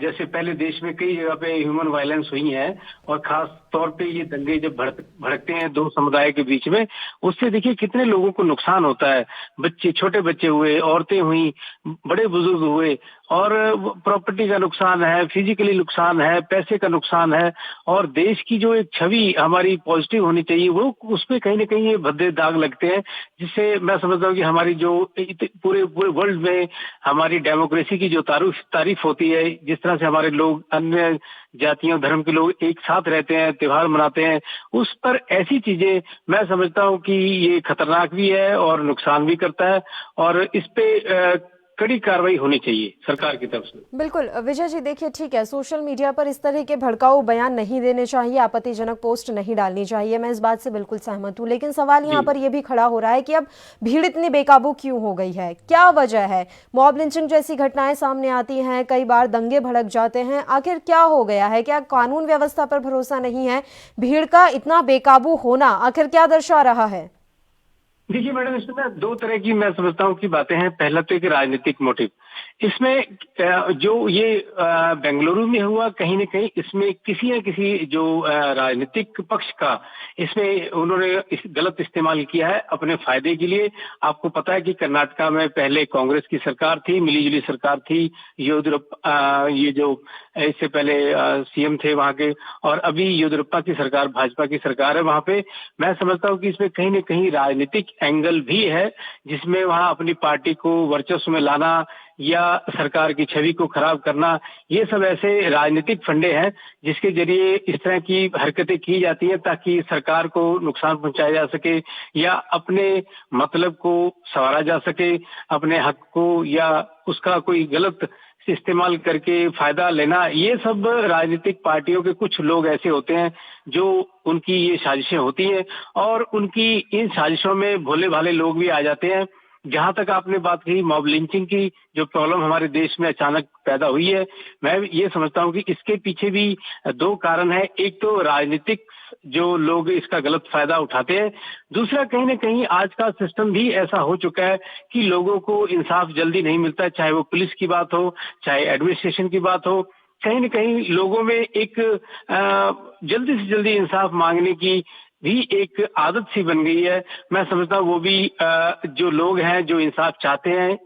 जैसे पहले देश में कई जगह पे ह्यूमन वायलेंस हुई है और खास तौर पे ये दंगे जब भड़कते हैं दो समुदाय के बीच में, उससे देखिए कितने लोगों को नुकसान होता है। बच्चे, छोटे बच्चे हुए, औरतें हुई, बड़े बुजुर्ग हुए और प्रॉपर्टी का नुकसान है, फिजिकली नुकसान है, पैसे का नुकसान है और देश की जो एक छवि हमारी पॉजिटिव होनी चाहिए वो उस पर कहीं ना कहीं ये भद्दे दाग लगते हैं, जिससे मैं समझता हूँ कि हमारी जो पूरे वर्ल्ड में हमारी डेमोक्रेसी की जो तारीफ होती है, जिस तरह से हमारे लोग अन्य जातियों धर्म के लोग एक साथ रहते हैं, त्योहार मनाते हैं, उस पर ऐसी चीजें मैं समझता हूँ कि ये खतरनाक भी है और नुकसान भी करता है और इस पे कड़ी कार्रवाई होनी चाहिए सरकार की तरफ से। बिल्कुल विजय जी, देखिए ठीक है, सोशल मीडिया पर इस तरह के भड़काऊ बयान नहीं देने चाहिए, आपत्तिजनक पोस्ट नहीं डालनी चाहिए, मैं इस बात से बिल्कुल सहमत हूँ। लेकिन सवाल यहाँ पर यह भी खड़ा हो रहा है कि अब भीड़ इतनी बेकाबू क्यों हो गई है, क्या वजह है? मॉब लिंचिंग जैसी घटनाएं सामने आती हैं, कई बार दंगे भड़क जाते हैं, आखिर क्या हो गया है? क्या कानून व्यवस्था पर भरोसा नहीं है? भीड़ का इतना बेकाबू होना आखिर क्या दर्शा रहा है? देखिए मैडम, इसमें दो तरह की मैं समझता हूँ कि बातें हैं। पहला तो एक राजनीतिक मोटिव, इसमें जो ये बेंगलुरु में हुआ, कहीं न कहीं इसमें किसी न किसी जो राजनीतिक पक्ष का इसमें उन्होंने गलत इस्तेमाल किया है अपने फायदे के लिए। आपको पता है कि कर्नाटका में पहले कांग्रेस की सरकार थी, मिलीजुली सरकार थी, ये जो इससे पहले सीएम थे वहां के, और अभी येदियुरप्पा की सरकार, भाजपा की सरकार है वहां पे। मैं समझता हूँ कि इसमें कहीं न कहीं राजनीतिक एंगल भी है, जिसमें वहां अपनी पार्टी को वर्चस्व में लाना या सरकार की छवि को खराब करना, ये सब ऐसे राजनीतिक फंडे हैं जिसके जरिए इस तरह की हरकतें की जाती हैं ताकि सरकार को नुकसान पहुंचाया जा सके या अपने मतलब को संवारा जा सके, अपने हक को या उसका कोई गलत इस्तेमाल करके फायदा लेना। ये सब राजनीतिक पार्टियों के कुछ लोग ऐसे होते हैं जो उनकी ये साजिशें होती हैं और उनकी इन साजिशों में भोले भाले लोग भी आ जाते हैं। जहां तक आपने बात कही मॉब लिंचिंग की, जो प्रॉब्लम हमारे देश में अचानक पैदा हुई है, मैं ये समझता हूँ कि इसके पीछे भी दो कारण है। एक तो राजनीतिक जो लोग इसका गलत फायदा उठाते हैं, दूसरा कहीं ना कहीं आज का सिस्टम भी ऐसा हो चुका है कि लोगों को इंसाफ जल्दी नहीं मिलता, चाहे वो पुलिस की बात हो, चाहे एडमिनिस्ट्रेशन की बात हो। कहीं न कहीं लोगों में एक जल्दी से जल्दी इंसाफ मांगने की भी एक आदत सी बन गई है। मैं समझता हूँ वो भी जो लोग हैं जो इंसाफ चाहते हैं,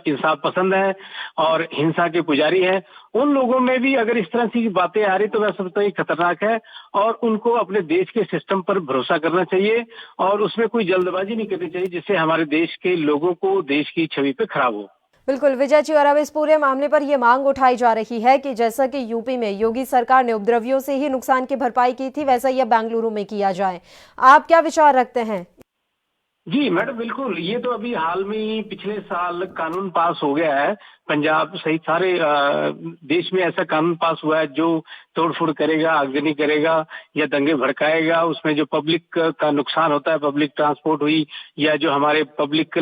इंसाफ पसंद है और हिंसा के पुजारी हैं, उन लोगों में भी अगर इस तरह की बातें आ रही तो मैं समझता हूँ खतरनाक है और उनको अपने देश के सिस्टम पर भरोसा करना चाहिए और उसमें कोई जल्दबाजी नहीं करनी चाहिए जिससे हमारे देश के लोगों को देश की छवि पे खराब हो। बिल्कुल विजय जी, और अब इस पूरे मामले पर यह मांग उठाई जा रही है कि जैसा कि यूपी में योगी सरकार ने उपद्रवियों से ही नुकसान की भरपाई की थी, वैसा यह बेंगलुरु में किया जाए। आप क्या विचार रखते हैं? जी मैडम, बिल्कुल। ये तो अभी हाल में ही पिछले साल कानून पास हो गया है, पंजाब सहित सारे देश में ऐसा कानून पास हुआ है जो तोड़फोड़ करेगा, आगजनी करेगा या दंगे भड़काएगा, उसमें जो पब्लिक का नुकसान होता है, पब्लिक ट्रांसपोर्ट हुई या जो हमारे पब्लिक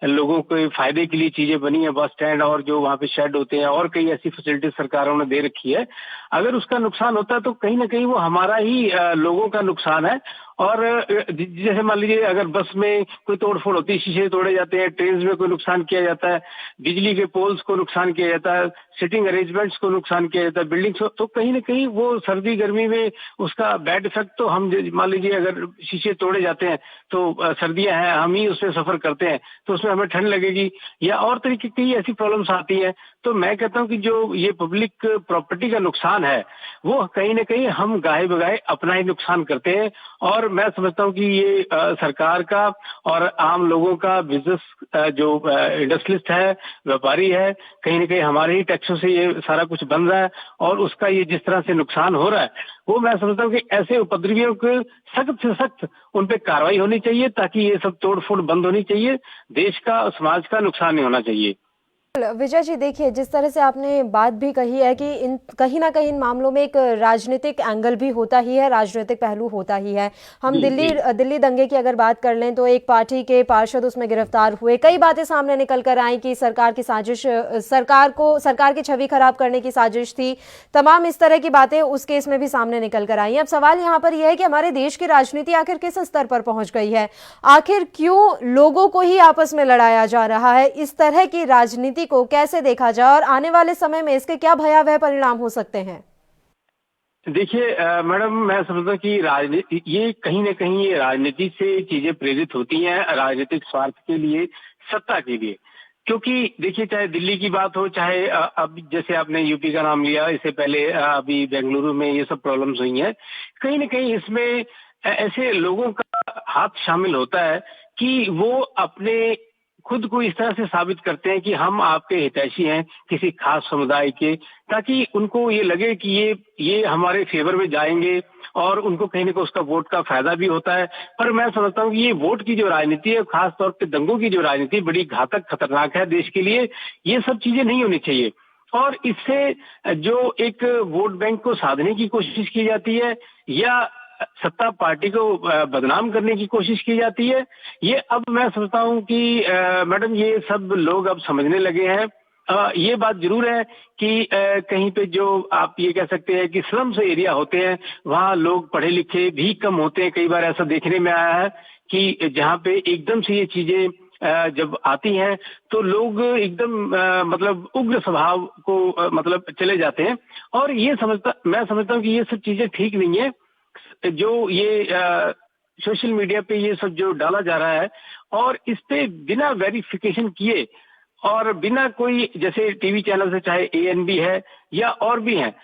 लोगों के फायदे के लिए चीजें बनी है, बस स्टैंड और जो वहाँ पे शेड होते हैं और कई ऐसी फैसिलिटीज सरकारों ने दे रखी है, अगर उसका नुकसान होता है तो कहीं ना कहीं वो हमारा ही लोगों का नुकसान है। और जैसे मान लीजिए अगर बस में कोई तोड़फोड़ होती है, शीशे तोड़े जाते हैं, ट्रेन में कोई नुकसान किया जाता है, बिजली के पोल्स को नुकसान किया जाता है, सिटिंग अरेंजमेंट्स को नुकसान किया जाता है, बिल्डिंग्स, तो कहीं ना कहीं वो सर्दी गर्मी में उसका बैड इफेक्ट तो हम, मान लीजिए अगर शीशे तोड़े जाते हैं तो सर्दियां हैं, हम ही उसमें सफर करते हैं तो उसमें हमें ठंड लगेगी या और तरीके की ऐसी प्रॉब्लम्स आती हैं। तो मैं कहता हूं कि जो ये पब्लिक प्रॉपर्टी का नुकसान है वो कहीं ना कहीं हम गाहे बगाए अपना ही नुकसान करते हैं। और मैं समझता हूं कि ये सरकार का और आम लोगों का, बिजनेस जो इंडस्ट्रियलिस्ट है, व्यापारी है, कहीं ना कहीं हमारे ही टैक्सों से ये सारा कुछ बन रहा है और उसका ये जिस तरह से नुकसान हो रहा है, वो मैं समझता हूँ कि ऐसे उपद्रवियों को सख्त से सख्त उन पे कार्रवाई होनी चाहिए ताकि ये सब तोड़फोड़ बंद होनी चाहिए, देश का और समाज का नुकसान नहीं होना चाहिए। विजय जी देखिए, जिस तरह से आपने बात भी कही है कि इन कहीं ना कहीं इन मामलों में एक राजनीतिक एंगल भी होता ही है, राजनीतिक पहलू होता ही है। हम दिल्ली दंगे की अगर बात कर लें तो एक पार्टी के पार्षद उसमें गिरफ्तार हुए, कई बातें सामने निकल कर आई कि सरकार की साजिश, सरकार की छवि खराब करने की साजिश थी, तमाम इस तरह की बातें उस केस में भी सामने निकल कर आई। अब सवाल यहाँ पर यह है कि हमारे देश की राजनीति आखिर किस स्तर पर पहुंच गई है, आखिर क्यों लोगों को ही आपस में लड़ाया जा रहा है, इस तरह की राजनीति को कैसे देखा जाए और आने वाले समय में इसके क्या भयावह परिणाम हो सकते हैं? देखिए मैडम, मैं समझता हूँ कि राजनीति, ये कहीं ना कहीं ये राजनीति से चीजें प्रेरित होती हैं, राजनीतिक स्वार्थ के लिए, सत्ता के लिए। क्योंकि देखिए, चाहे दिल्ली की बात हो, चाहे अब जैसे आपने यूपी का नाम लिया, इससे पहले अभी बेंगलुरु में ये सब प्रॉब्लम्स हुई हैं, कहीं ना कहीं इसमें ऐसे लोगों का हाथ शामिल होता है कि वो अपने खुद को इस तरह से साबित करते हैं कि हम आपके हितैषी हैं किसी खास समुदाय के, ताकि उनको ये लगे कि ये हमारे फेवर में जाएंगे और उनको कहीं ना कहीं उसका वोट का फायदा भी होता है। पर मैं समझता हूँ कि ये वोट की जो राजनीति है, खास तौर पे दंगों की जो राजनीति, बड़ी घातक, खतरनाक है देश के लिए। ये सब चीजें नहीं होनी चाहिए और इससे जो एक वोट बैंक को साधने की कोशिश की जाती है या सत्ता पार्टी को बदनाम करने की कोशिश की जाती है, ये अब मैं समझता हूँ कि मैडम ये सब लोग अब समझने लगे हैं। ये बात जरूर है कि कहीं पे जो आप ये कह सकते हैं कि स्लम्स एरिया होते हैं, वहाँ लोग पढ़े लिखे भी कम होते हैं। कई बार ऐसा देखने में आया है कि जहाँ पे एकदम से ये चीजें जब आती हैं तो लोग एकदम मतलब उग्र स्वभाव को मतलब चले जाते हैं। और मैं समझता हूँ कि ये सब चीजें ठीक नहीं है। जो ये सोशल मीडिया पे ये सब जो डाला जा रहा है और इस पे बिना वेरिफिकेशन किए और बिना कोई, जैसे टीवी चैनल से, चाहे ANB है या और भी हैं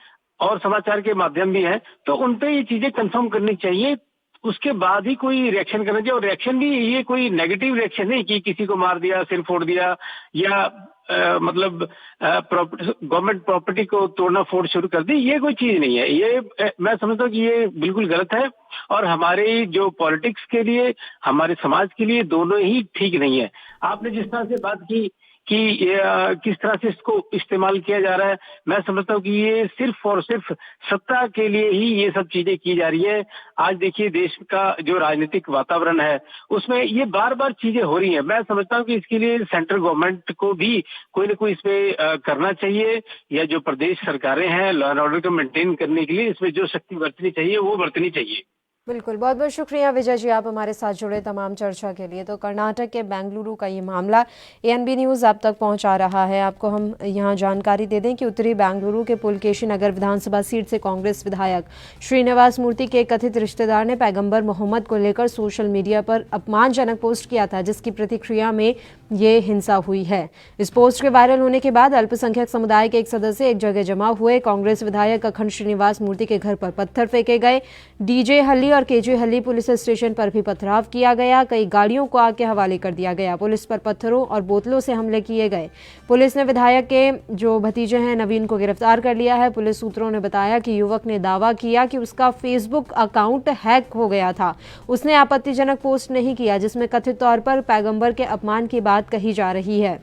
और समाचार के माध्यम भी हैं, तो उन पे ये चीजें कंफर्म करनी चाहिए, उसके बाद ही कोई रिएक्शन करना चाहिए। और रिएक्शन भी ये कोई नेगेटिव रिएक्शन नहीं कि किसी को मार दिया, सिर फोड़ दिया या मतलब गवर्नमेंट प्रॉपर्टी को तोड़ना फोड़ शुरू कर दी, ये कोई चीज नहीं है। ये मैं समझता हूँ कि ये बिल्कुल गलत है और हमारे जो पॉलिटिक्स के लिए, हमारे समाज के लिए दोनों ही ठीक नहीं है। आपने जिस तरह से बात की कि किस तरह से इसको इस्तेमाल किया जा रहा है, मैं समझता हूँ कि ये सिर्फ और सिर्फ सत्ता के लिए ही ये सब चीजें की जा रही है। आज देखिए देश का जो राजनीतिक वातावरण है उसमें ये बार बार चीजें हो रही हैं। मैं समझता हूँ कि इसके लिए सेंट्रल गवर्नमेंट को भी कोई ना कोई इसमें करना चाहिए, या जो प्रदेश सरकारें हैं लॉ एंड ऑर्डर को मेंटेन करने के लिए इसमें जो शक्ति बरतनी चाहिए वो बरतनी चाहिए। बिल्कुल, बहुत बहुत शुक्रिया विजय जी, आप हमारे साथ जुड़े तमाम चर्चा के लिए। तो कर्नाटक के बेंगलुरु का ये मामला ANB न्यूज़ आप तक पहुंचा रहा है। आपको हम यहाँ जानकारी दे दें कि उत्तरी बेंगलुरु के पुलकेशी नगर विधानसभा सीट से कांग्रेस विधायक श्रीनिवास मूर्ति के कथित रिश्तेदार ने पैगंबर मोहम्मद को लेकर सोशल मीडिया पर अपमानजनक पोस्ट किया था, जिसकी प्रतिक्रिया में ये हिंसा हुई है। इस पोस्ट के वायरल होने के बाद अल्पसंख्यक समुदाय के एक सदस्य एक जगह जमा हुए। कांग्रेस विधायक अखंड श्रीनिवास मूर्ति के घर पर पत्थर फेंके गए। DJ हल्ली और केजूहल्ली पुलिस स्टेशन पर भी पथराव किया गया। कई गाड़ियों को आग के हवाले कर दिया गया। पुलिस पर पत्थरों और बोतलों से हमले किए गए। पुलिस ने विधायक के जो भतीजे हैं नवीन को गिरफ्तार कर लिया है। पुलिस सूत्रों ने बताया कि युवक ने दावा किया कि उसका फेसबुक अकाउंट हैक हो गया था। उसने आपत्तिजनक पोस्ट नहीं किया जिसमें कथित तौर पर पैगंबर के अपमान की बात कही जा रही है।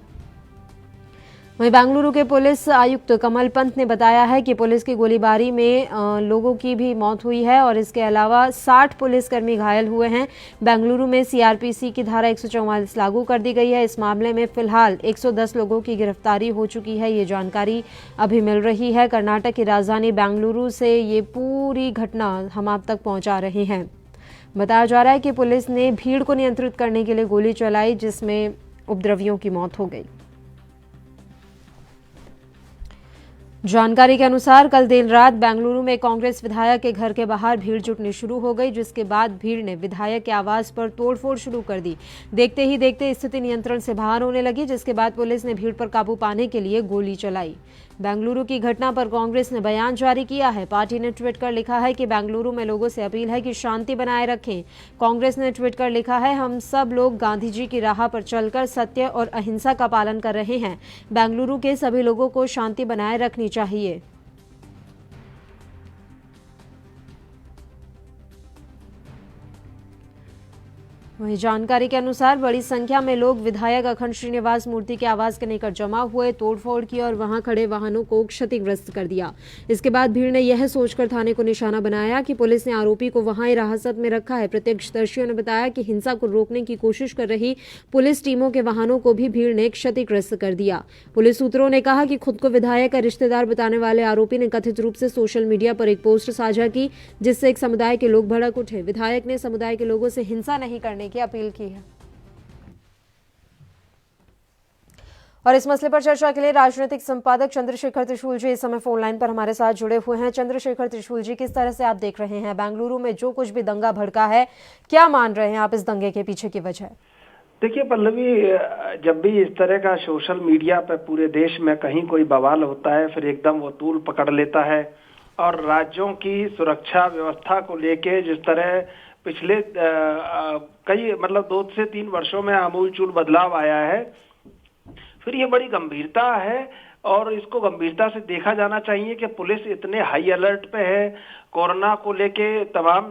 वहीं बेंगलुरु के पुलिस आयुक्त कमल पंत ने बताया है कि पुलिस की गोलीबारी में लोगों की भी मौत हुई है और इसके अलावा 60 पुलिसकर्मी घायल हुए हैं। बेंगलुरु में सीआरपीसी की धारा 144 लागू कर दी गई है। इस मामले में फिलहाल 110 लोगों की गिरफ्तारी हो चुकी है। ये जानकारी अभी मिल रही है। कर्नाटक की राजधानी बेंगलुरु से ये पूरी घटना हम आप तक पहुंचा रहे हैं। बताया जा रहा है कि पुलिस ने भीड़ को नियंत्रित करने के लिए गोली चलाई जिसमें उपद्रवियों की मौत हो गई। जानकारी के अनुसार कल देर रात बेंगलुरु में कांग्रेस विधायक के घर के बाहर भीड़ जुटनी शुरू हो गई, जिसके बाद भीड़ ने विधायक के आवास पर तोड़फोड़ शुरू कर दी। देखते ही देखते स्थिति नियंत्रण से बाहर होने लगी, जिसके बाद पुलिस ने भीड़ पर काबू पाने के लिए गोली चलाई। बेंगलुरु की घटना पर कांग्रेस ने बयान जारी किया है। पार्टी ने ट्वीट कर लिखा है कि बेंगलुरु में लोगों से अपील है कि शांति बनाए रखें। कांग्रेस ने ट्वीट कर लिखा है, हम सब लोग गांधी जी की राह पर चलकर सत्य और अहिंसा का पालन कर रहे हैं। बेंगलुरु के सभी लोगों को शांति बनाए रखनी चाहिए। वहीं जानकारी के अनुसार बड़ी संख्या में लोग विधायक अखंड श्रीनिवास मूर्ति के आवास के निकट जमा हुए, तोड़फोड़ की और वहां खड़े वाहनों को क्षतिग्रस्त कर दिया। इसके बाद भीड़ ने यह सोचकर थाने को निशाना बनाया कि पुलिस ने आरोपी को वहां हिरासत में रखा है। प्रत्यक्षदर्शियों ने बताया कि हिंसा को रोकने की कोशिश कर रही पुलिस टीमों के वाहनों को भी भीड़ ने क्षतिग्रस्त कर दिया। पुलिस सूत्रों ने कहा कि खुद को विधायक का रिश्तेदार बताने वाले आरोपी ने कथित रूप से सोशल मीडिया पर एक पोस्ट साझा की, जिससे एक समुदाय के लोग भड़क उठे। विधायक ने समुदाय के लोगों से हिंसा नहीं करने की अपील की है। और इस मसले पर चर्चा के लिए राजनीतिक संपादक चंद्रशेखर त्रिशूल जी इस समय फोन लाइन पर हमारे साथ जुड़े हुए हैं। चंद्रशेखर त्रिशूल जी, किस तरह से आप देख रहे हैं बेंगलुरु में जो कुछ भी दंगा भड़का है, क्या मान रहे हैं आप इस दंगे के पीछे की वजह? देखिए पल्लवी, जब भी इस तरह का सोशल मीडिया पर पूरे देश में कहीं कोई बवाल होता है, फिर एकदम वो तूल पकड़ लेता है और राज्यों की सुरक्षा व्यवस्था को लेके जिस तरह पिछले कई 2 से 3 वर्षों में आमूलचूल बदलाव आया है, फिर ये बड़ी गंभीरता है और इसको गंभीरता से देखा जाना चाहिए कि पुलिस इतने हाई अलर्ट पे है। कोरोना को लेके तमाम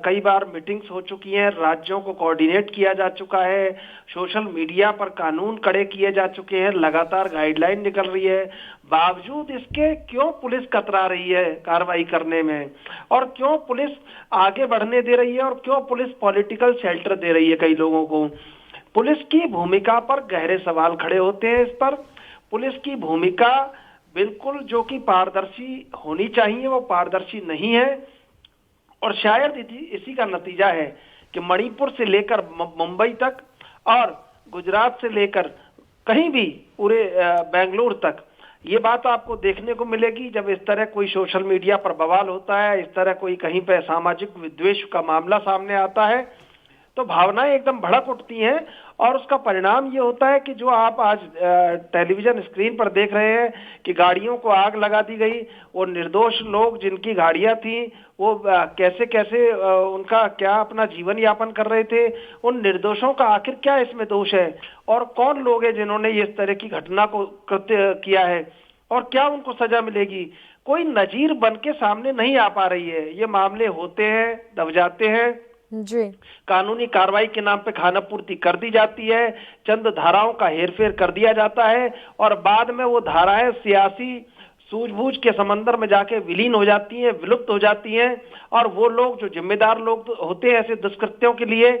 कई बार मीटिंग्स हो चुकी हैं, राज्यों को कोऑर्डिनेट किया जा चुका है, सोशल मीडिया पर कानून कड़े किए जा चुके हैं, लगातार गाइडलाइन निकल रही है। बावजूद इसके क्यों पुलिस कतरा रही है कार्रवाई करने में, और क्यों पुलिस आगे बढ़ने दे रही है, और क्यों पुलिस पॉलिटिकल शेल्टर दे रही है कई लोगों को? पुलिस की भूमिका पर गहरे सवाल खड़े होते हैं। इस पर पुलिस की भूमिका बिल्कुल जो कि पारदर्शी होनी चाहिए वो पारदर्शी नहीं है, और शायद इसी का नतीजा है कि मणिपुर से लेकर मुंबई तक और गुजरात से लेकर कहीं भी पूरे बेंगलुरु तक ये बात आपको देखने को मिलेगी। जब इस तरह कोई सोशल मीडिया पर बवाल होता है, इस तरह कोई कहीं पे सामाजिक विद्वेष का मामला सामने आता है, तो भावनाएं एकदम भड़क उठती हैं और उसका परिणाम ये होता है कि जो आप आज टेलीविजन स्क्रीन पर देख रहे हैं कि गाड़ियों को आग लगा दी गई, वो निर्दोष लोग जिनकी गाड़ियां थी वो कैसे कैसे उनका क्या अपना जीवन यापन कर रहे थे, उन निर्दोषों का आखिर क्या इसमें दोष है, और कौन लोग हैं जिन्होंने इस तरह की घटना को कृत्य किया है और क्या उनको सजा मिलेगी? कोई नजीर बन के सामने नहीं आ पा रही है। ये मामले होते हैं, दब जाते हैं जी, कानूनी कार्रवाई के नाम पे खानापूर्ति कर दी जाती है, चंद धाराओं का हेरफेर कर दिया जाता है और बाद में वो धाराएं सियासी सूझबूझ के समंदर में जाके विलीन हो जाती हैं, विलुप्त हो जाती हैं, और वो लोग जो जिम्मेदार लोग होते हैं ऐसे दुष्कृत्यों के लिए,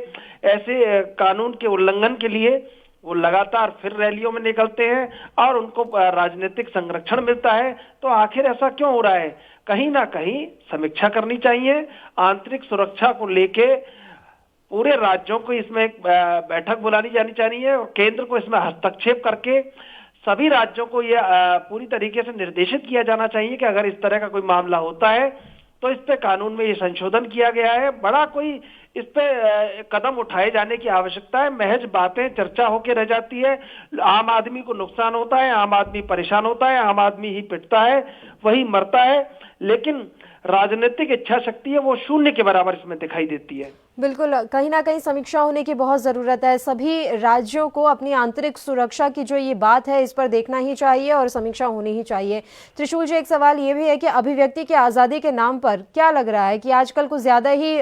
ऐसे कानून के उल्लंघन के लिए, वो लगातार फिर रैलियों में निकलते हैं और उनको राजनीतिक संरक्षण मिलता है। तो आखिर ऐसा क्यों हो रहा है? कहीं ना कहीं समीक्षा करनी चाहिए। आंतरिक सुरक्षा को लेके पूरे राज्यों को इसमें एक बैठक बुलानी जानी चाहिए और केंद्र को इसमें हस्तक्षेप करके सभी राज्यों को ये पूरी तरीके से निर्देशित किया जाना चाहिए कि अगर इस तरह का कोई मामला होता है तो इस पे कानून में ये संशोधन किया गया है। बड़ा कोई इस पे कदम उठाए जाने की आवश्यकता है। महज बातें चर्चा होकर रह जाती है, आम आदमी को नुकसान होता है, आम आदमी परेशान होता है, आम आदमी ही पिटता है, वही मरता है, लेकिन राजनीतिक इच्छा शक्ति है वो शून्य के बराबर इसमें दिखाई देती है। बिल्कुल, कहीं ना कहीं समीक्षा होने की बहुत ज़रूरत है। सभी राज्यों को अपनी आंतरिक सुरक्षा की जो ये बात है इस पर देखना ही चाहिए और समीक्षा होनी ही चाहिए। त्रिशूल जी, एक सवाल ये भी है कि अभिव्यक्ति की आज़ादी के नाम पर क्या लग रहा है कि आजकल कुछ ज़्यादा ही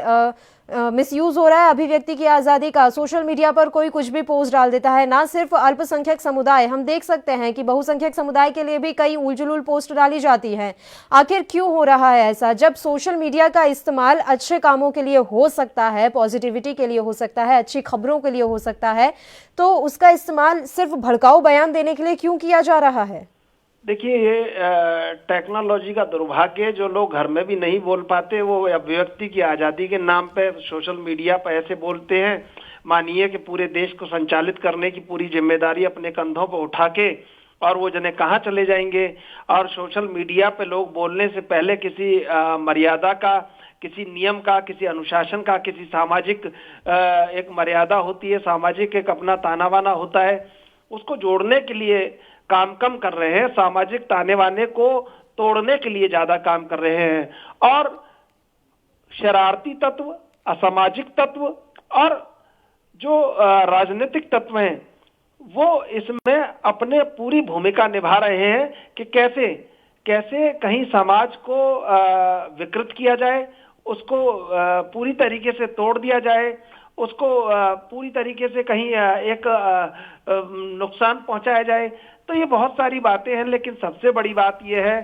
मिसयूज हो रहा है अभिव्यक्ति की आज़ादी का। सोशल मीडिया पर कोई कुछ भी पोस्ट डाल देता है, ना सिर्फ अल्पसंख्यक समुदाय, हम देख सकते हैं कि बहुसंख्यक समुदाय के लिए भी कई उलझुल पोस्ट डाली जाती है। आखिर क्यों हो रहा है ऐसा, जब सोशल मीडिया का इस्तेमाल अच्छे कामों के लिए हो सकता है, पॉजिटिविटी के लिए हो सकता है, अच्छी खबरों के लिए हो सकता है, तो उसका इस्तेमाल सिर्फ भड़काऊ बयान देने के लिए क्यों किया जा रहा है? देखिए, ये टेक्नोलॉजी का दुर्भाग्य है। जो लोग घर में भी नहीं बोल पाते वो अभिव्यक्ति की आज़ादी के नाम पे सोशल मीडिया पर ऐसे बोलते हैं। मानिए कि पूरे देश को संचालित करने की पूरी जिम्मेदारी अपने कंधों पर उठा के और वो जने कहाँ चले जाएंगे। और सोशल मीडिया पे लोग बोलने से पहले किसी मर्यादा का, किसी नियम का, किसी अनुशासन का, किसी सामाजिक एक मर्यादा होती है, सामाजिक एक अपना ताना बाना होता है, उसको जोड़ने के लिए काम कम कर रहे हैं, सामाजिक ताने बाने को तोड़ने के लिए ज्यादा काम कर रहे हैं। और शरारती तत्व, असामाजिक तत्व और जो राजनीतिक तत्व हैं वो इसमें अपने पूरी भूमिका निभा रहे हैं कि कैसे कैसे कहीं समाज को विकृत किया जाए, उसको पूरी तरीके से तोड़ दिया जाए, उसको पूरी तरीके से कहीं एक नुकसान पहुंचाया जाए। तो ये बहुत सारी बातें हैं, लेकिन सबसे बड़ी बात यह है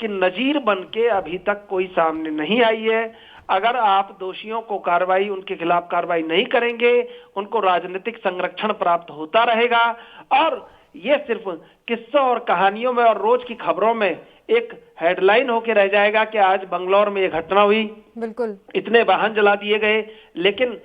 कि नजीर बन के अभी तक कोई सामने नहीं आई है। अगर आप दोषियों को कार्रवाई, उनके खिलाफ कार्रवाई नहीं करेंगे, उनको राजनीतिक संरक्षण प्राप्त होता रहेगा और ये सिर्फ किस्सों और कहानियों में और रोज की खबरों में एक हेडलाइन होके रह जाएगा कि आज बंगलौर में ये घटना हुई, बिल्कुल इतने वाहन जला दिए गए, लेकिन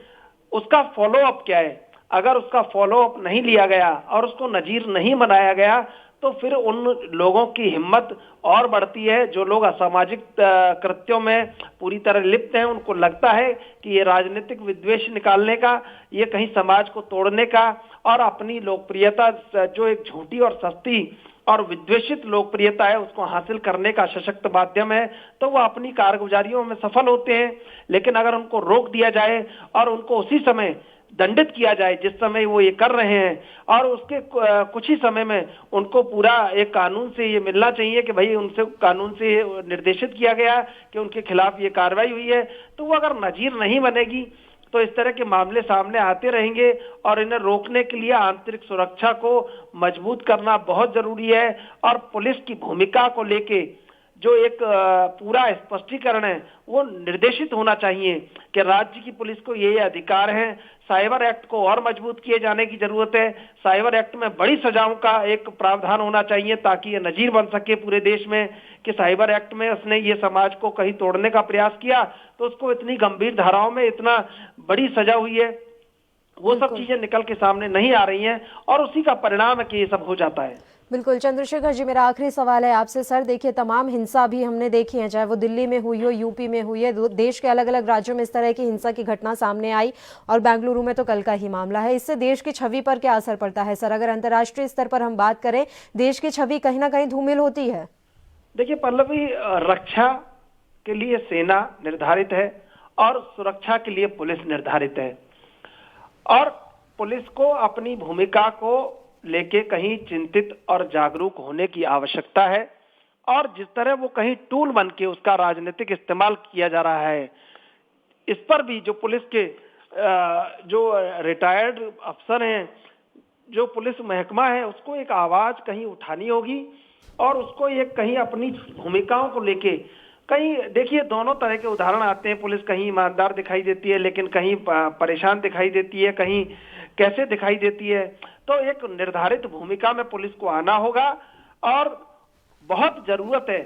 उसका फॉलो अप क्या है? अगर उसका फॉलो अप नहीं लिया गया और उसको नजीर नहीं बनाया गया तो फिर उन लोगों की हिम्मत और बढ़ती है जो लोग असामाजिक कृत्यों में पूरी तरह लिप्त हैं। उनको लगता है कि ये राजनीतिक विद्वेष निकालने का, ये कहीं समाज को तोड़ने का और अपनी लोकप्रियता, जो एक झूठी और सस्ती और विद्वेषित लोकप्रियता है, उसको हासिल करने का सशक्त माध्यम है, तो वो अपनी कारगुजारियों में सफल होते हैं। लेकिन अगर उनको रोक दिया जाए और उनको उसी समय दंडित किया जाए जिस समय वो ये कर रहे हैं, और उसके कुछ ही समय में उनको पूरा एक कानून से ये मिलना चाहिए कि भाई उनसे कानून से निर्देशित किया गया कि उनके खिलाफ ये कार्रवाई हुई है, तो वो अगर नजीर नहीं बनेगी तो इस तरह के मामले सामने आते रहेंगे। और इन्हें रोकने के लिए आंतरिक सुरक्षा को मजबूत करना बहुत जरूरी है। और पुलिस की भूमिका को लेके जो एक पूरा स्पष्टीकरण है वो निर्देशित होना चाहिए कि राज्य की पुलिस को ये अधिकार है। साइबर एक्ट को और मजबूत किए जाने की जरूरत है। साइबर एक्ट में बड़ी सजाओं का एक प्रावधान होना चाहिए ताकि ये नजीर बन सके पूरे देश में कि साइबर एक्ट में उसने ये समाज को कहीं तोड़ने का प्रयास किया तो उसको इतनी गंभीर धाराओं में इतना बड़ी सजा हुई है। वो सब चीजें निकल के सामने नहीं आ रही हैं और उसी का परिणाम है कि ये सब हो जाता है। बिल्कुल। चंद्रशेखर जी, मेरा आखिरी सवाल है आपसे सर। देखिए, तमाम हिंसा भी हमने देखी है, चाहे वो दिल्ली में हुई हो, यूपी में हुई है, देश के अलग अलग राज्यों में इस तरह की हिंसा की घटना सामने आई और बेंगलुरु में तो कल का ही मामला है। इससे देश की छवि पर क्या असर पड़ता है सर? अगर अंतर्राष्ट्रीय स्तर पर हम बात करें, देश की छवि कहीं ना कहीं धूमिल होती है। देखिए पल्लवी, रक्षा के लिए सेना निर्धारित है और सुरक्षा के लिए पुलिस निर्धारित है, और पुलिस को अपनी भूमिका को लेके कहीं चिंतित और जागरूक होने की आवश्यकता है। और जिस तरह वो कहीं टूल बन के उसका राजनीतिक इस्तेमाल किया जा रहा है, इस पर भी जो पुलिस के जो रिटायर्ड अफसर हैं, जो पुलिस महकमा है, उसको एक आवाज कहीं उठानी होगी और उसको एक कहीं अपनी भूमिकाओं को लेके कहीं, देखिए दोनों तरह के उदाहरण आते हैं। पुलिस कहीं ईमानदार दिखाई देती है लेकिन कहीं परेशान दिखाई देती है, कहीं कैसे दिखाई देती है। तो एक निर्धारित भूमिका में पुलिस को आना होगा और बहुत जरूरत है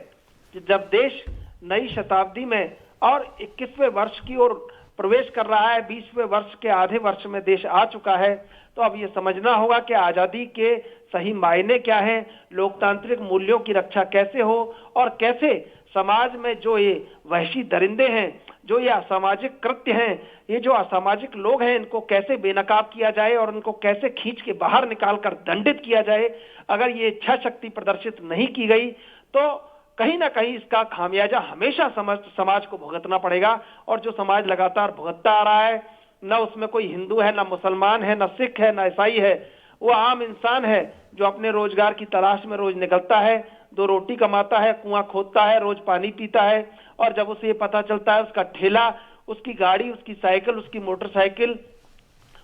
कि जब देश नई शताब्दी में और 21वें वर्ष की ओर प्रवेश कर रहा है। 20वें वर्ष के आधे वर्ष में देश आ चुका है। तो अब ये समझना होगा कि आजादी के सही मायने क्या हैं, लोकतांत्रिक मूल्यों की रक्षा कैसे हो और कैसे समाज में जो ये वहशी दरिंदे हैं, जो ये असामाजिक कृत्य हैं, ये जो असामाजिक लोग हैं, इनको कैसे बेनकाब किया जाए और इनको कैसे खींच के बाहर निकालकर दंडित किया जाए। अगर ये इच्छा शक्ति प्रदर्शित नहीं की गई तो कहीं ना कहीं इसका खामियाजा हमेशा समाज को भुगतना पड़ेगा। और जो समाज लगातार भुगतता आ रहा है, न उसमें कोई हिंदू है, न मुसलमान है, न सिख है, न ईसाई है, वो आम इंसान है जो अपने रोजगार की तलाश में रोज निकलता है, 2 रोटी कमाता है, कुआं खोदता है, रोज पानी पीता है। और जब उसे ये पता चलता है उसका ठेला, उसकी गाड़ी, उसकी साइकिल, उसकी मोटरसाइकिल,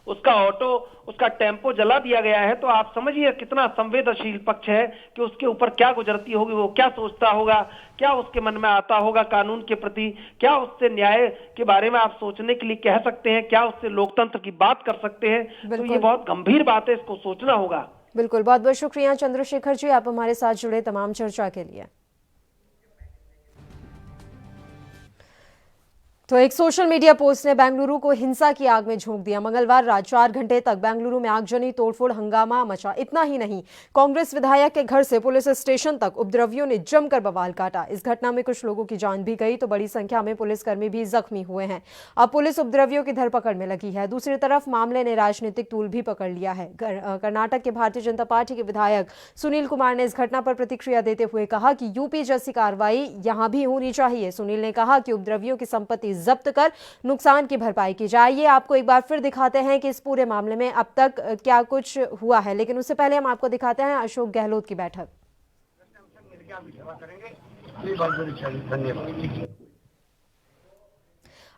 उसका ऑटो, उसका टेम्पो जला दिया गया है, तो आप समझिए कितना संवेदनशील पक्ष है कि उसके ऊपर क्या गुजरती होगी, वो क्या सोचता होगा, क्या उसके मन में आता होगा कानून के प्रति, क्या उससे न्याय के बारे में आप सोचने के लिए कह सकते हैं, क्या उससे लोकतंत्र की बात कर सकते हैं। तो ये बहुत गंभीर बात है, इसको सोचना होगा। बिल्कुल, बहुत बहुत शुक्रिया चंद्रशेखर जी, आप हमारे साथ जुड़े तमाम चर्चा के लिए। तो एक सोशल मीडिया पोस्ट ने बेंगलुरु को हिंसा की आग में झोंक दिया। मंगलवार रात 4 घंटे तक बेंगलुरु में आगजनी, तोड़फोड़, हंगामा मचा। इतना ही नहीं, कांग्रेस विधायक के घर से पुलिस स्टेशन तक उपद्रवियों ने जमकर बवाल काटा। इस घटना में कुछ लोगों की जान भी गई तो बड़ी संख्या में पुलिसकर्मी भी जख्मी हुए हैं। अब पुलिस उपद्रवियों की धरपकड़ में लगी है। दूसरी तरफ मामले ने राजनीतिक तूल भी पकड़ लिया है। कर्नाटक के भारतीय जनता पार्टी के विधायक सुनील कुमार ने इस घटना पर प्रतिक्रिया देते हुए कहा कि यूपी जैसी कार्रवाई यहां भी होनी चाहिए। सुनील ने कहा कि उपद्रवियों की संपत्ति जब्त कर नुकसान की भरपाई की जाए। ये आपको एक बार फिर दिखाते हैं कि इस पूरे मामले में अब तक क्या कुछ हुआ है, लेकिन उससे पहले हम आपको दिखाते हैं अशोक गहलोत की बैठक।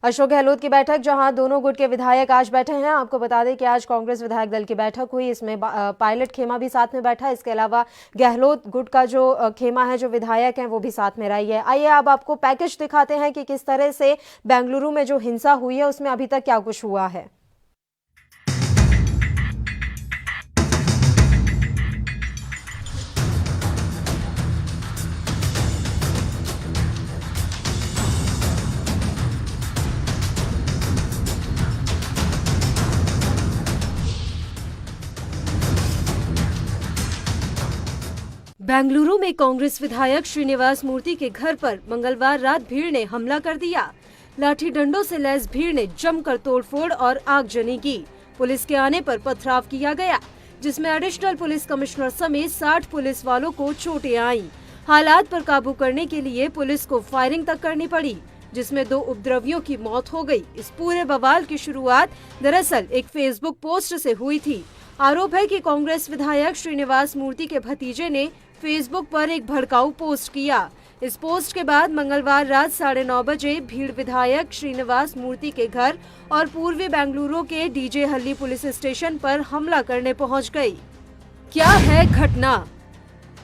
अशोक गहलोत की बैठक, जहां दोनों गुट के विधायक आज बैठे हैं। आपको बता दें कि आज कांग्रेस विधायक दल की बैठक हुई, इसमें पायलट खेमा भी साथ में बैठा है। इसके अलावा गहलोत गुट का जो खेमा है, जो विधायक हैं, वो भी साथ में रही है। आइए अब आपको पैकेज दिखाते हैं कि किस तरह से बेंगलुरु में जो हिंसा हुई है उसमें अभी तक क्या कुछ हुआ है। बेंगलुरु में कांग्रेस विधायक श्रीनिवास मूर्ति के घर पर मंगलवार रात भीड़ ने हमला कर दिया। लाठी डंडों से लैस भीड़ ने जमकर तोड़फोड़ और आगजनी की। पुलिस के आने पर पथराव किया गया, जिसमें एडिशनल पुलिस कमिश्नर समेत 60 पुलिस वालों को चोटें आईं। हालात पर काबू करने के लिए पुलिस को फायरिंग तक करनी पड़ी, जिसमें 2 उपद्रवियों की मौत हो गई। इस पूरे बवाल की शुरुआत दरअसल एक फेसबुक पोस्ट से हुई थी। आरोप है कि कांग्रेस विधायक श्रीनिवास मूर्ति के भतीजे ने फेसबुक पर एक भड़काऊ पोस्ट किया। इस पोस्ट के बाद मंगलवार रात 9:30 बजे भीड़ विधायक श्रीनिवास मूर्ति के घर और पूर्वी बेंगलुरु के डीजे हल्ली पुलिस स्टेशन पर हमला करने पहुंच गई। क्या है घटना?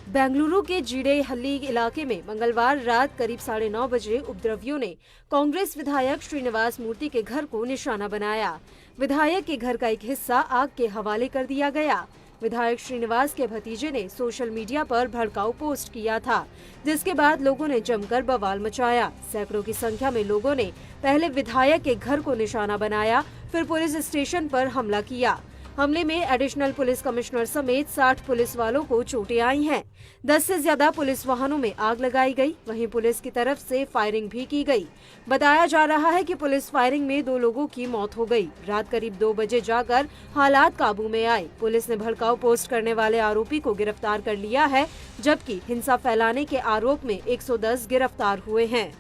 बेंगलुरु के जीडे हल्ली इलाके में मंगलवार रात करीब 9:30 बजे उपद्रवियों ने कांग्रेस विधायक श्रीनिवास मूर्ति के घर को निशाना बनाया। विधायक के घर का एक हिस्सा आग के हवाले कर दिया गया। विधायक श्रीनिवास के भतीजे ने सोशल मीडिया पर भड़काऊ पोस्ट किया था, जिसके बाद लोगों ने जमकर बवाल मचाया। सैकड़ों की संख्या में लोगों ने पहले विधायक के घर को निशाना बनाया, फिर पुलिस स्टेशन पर हमला किया। हमले में एडिशनल पुलिस कमिश्नर समेत 60 पुलिस वालों को चोटें आई हैं। 10 से ज्यादा पुलिस वाहनों में आग लगाई गई। वहीं पुलिस की तरफ से फायरिंग भी की गई। बताया जा रहा है कि पुलिस फायरिंग में 2 लोगों की मौत हो गई। रात करीब 2 बजे जाकर हालात काबू में आए। पुलिस ने भड़काऊ पोस्ट करने वाले आरोपी को गिरफ्तार कर लिया है, जबकि हिंसा फैलाने के आरोप में 110 गिरफ्तार हुए हैं।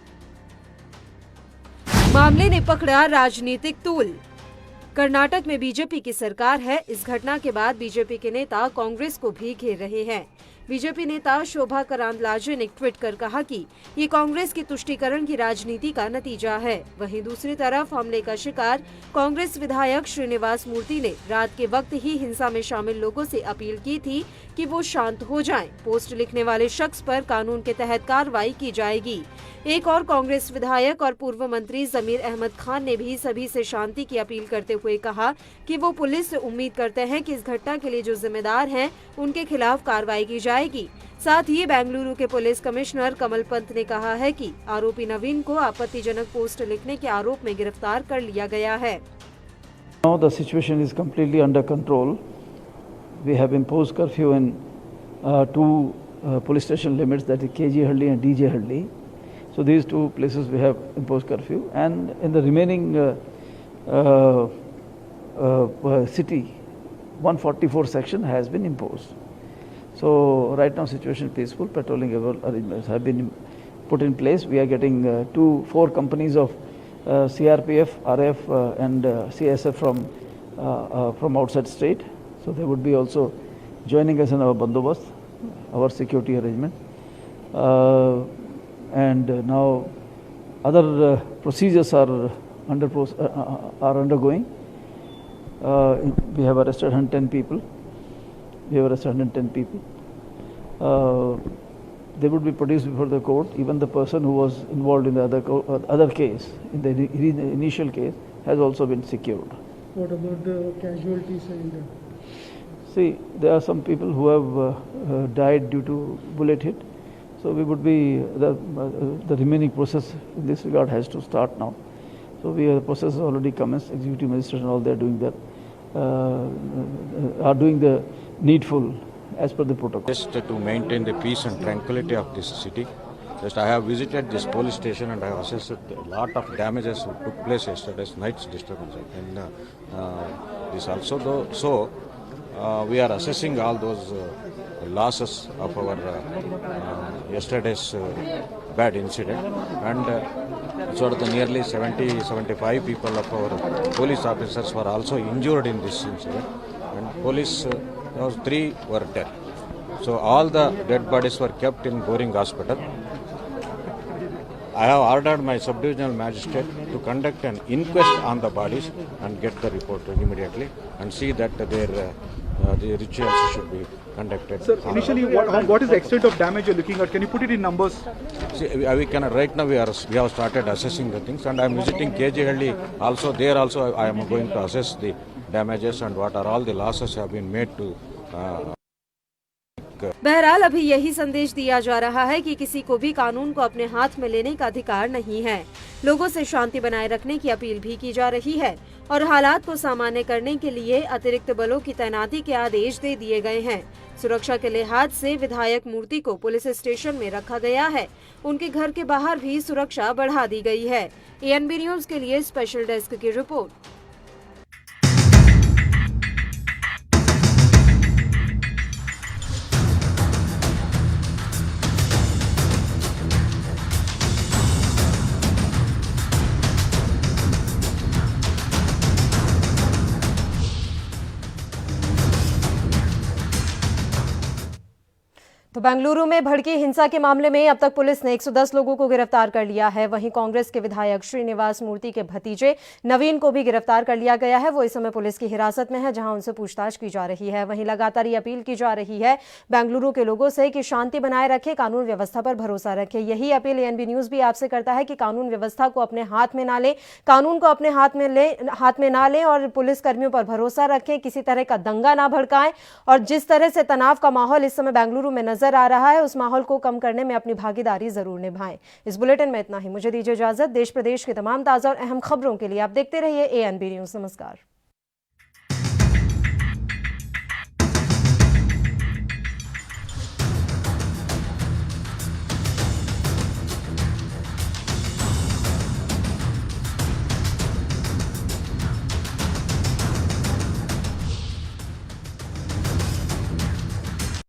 मामले ने पकड़ा राजनीतिक तूल। कर्नाटक में बीजेपी की सरकार है। इस घटना के बाद बीजेपी के नेता कांग्रेस को भी घेर रहे हैं। बीजेपी नेता शोभा करांदलाजे ने ट्वीट कर कहा कि ये कांग्रेस की तुष्टीकरण की राजनीति का नतीजा है। वहीं दूसरी तरफ हमले का शिकार कांग्रेस विधायक श्रीनिवास मूर्ति ने रात के वक्त ही हिंसा में शामिल लोगों से अपील की थी कि वो शांत हो जाएं। पोस्ट लिखने वाले शख्स पर कानून के तहत कार्रवाई की जाएगी। एक और कांग्रेस विधायक और पूर्व मंत्री जमीर अहमद खान ने भी सभी से शांति की अपील करते हुए कहा कि वो पुलिस से उम्मीद करते हैं कि इस घटना के लिए जो जिम्मेदार हैं उनके खिलाफ कार्रवाई की जाएगी। साथ ही बेंगलुरु के पुलिस कमिश्नर कमल पंत ने कहा है कि आरोपी नवीन को आपत्तिजनक पोस्ट लिखने के आरोप में गिरफ्तार कर लिया गया है। Now the situation is completely under control. We have imposed curfew in two police station limits, that is KG Halli and DJ Halli. So these two places we have imposed curfew, and in the remaining city, 144 section has been imposed. So right now situation peaceful. Patrolling arrangements have been put in place. We are getting 4 companies of CRPF, RF and CSF from outside state. So they would be also joining us in our bandobast, our security arrangement. And now other procedures are undergoing. We have arrested 110 people. They would be produced before the court. Even the person who was involved in the other case, in the initial case, has also been secured. What about the casualties and See, there are some people who have died due to bullet hit. So we would be the remaining process in this regard has to start now. So the process has already commenced. Executive magistrate and all they are doing that, are doing the needful as per the protocol. Just to maintain the peace and tranquility of this city. Just I have visited this police station and I have assessed a lot of damages that took place yesterday, night's disturbance. And this also though, so we are assessing all those losses of our yesterday's bad incident, and sort of the nearly 70-75 people of our police officers were also injured in this incident, and police 3 were dead. So all the dead bodies were kept in Goring Hospital. I have ordered my subdivisional magistrate to conduct an inquest on the bodies and get the report immediately and see that the rituals should be conducted. Sir, initially, what is the extent of damage you're looking at? Can you put it in numbers? See, we can right now we have started assessing the things, and I am visiting KG Halli also. There also I am going to assess the damages and what are all the losses have been made to. बहरहाल अभी यही संदेश दिया जा रहा है कि किसी को भी कानून को अपने हाथ में लेने का अधिकार नहीं है। लोगों से शांति बनाए रखने की अपील भी की जा रही है और हालात को सामान्य करने के लिए अतिरिक्त बलों की तैनाती के आदेश दे दिए गए हैं। सुरक्षा के लिहाज से विधायक मूर्ति को पुलिस स्टेशन में रखा गया है। उनके घर के बाहर भी सुरक्षा बढ़ा दी गई है। ANB न्यूज के लिए स्पेशल डेस्क की रिपोर्ट। तो बेंगलुरु में भड़की हिंसा के मामले में अब तक पुलिस ने 110 लोगों को गिरफ्तार कर लिया है। वहीं कांग्रेस के विधायक श्रीनिवास मूर्ति के भतीजे नवीन को भी गिरफ्तार कर लिया गया है। वो इस समय पुलिस की हिरासत में है, जहां उनसे पूछताछ की जा रही है। वहीं लगातार ये अपील की जा रही है बेंगलुरु के लोगों से कि शांति बनाए रखें, कानून व्यवस्था पर भरोसा रखें। यही अपील ANB न्यूज भी आपसे करता है कि कानून व्यवस्था को अपने हाथ में ना लें, कानून को अपने हाथ में ना लें और पुलिस कर्मियों पर भरोसा रखें, किसी तरह का दंगा ना भड़काएं। और जिस तरह से तनाव का माहौल इस समय बेंगलुरु में नजर आ रहा है, उस माहौल को कम करने में अपनी भागीदारी जरूर निभाएं। इस बुलेटिन में इतना ही। मुझे दीजिए इजाजत। देश प्रदेश की तमाम ताजा और अहम खबरों के लिए आप देखते रहिए ANB न्यूज। नमस्कार।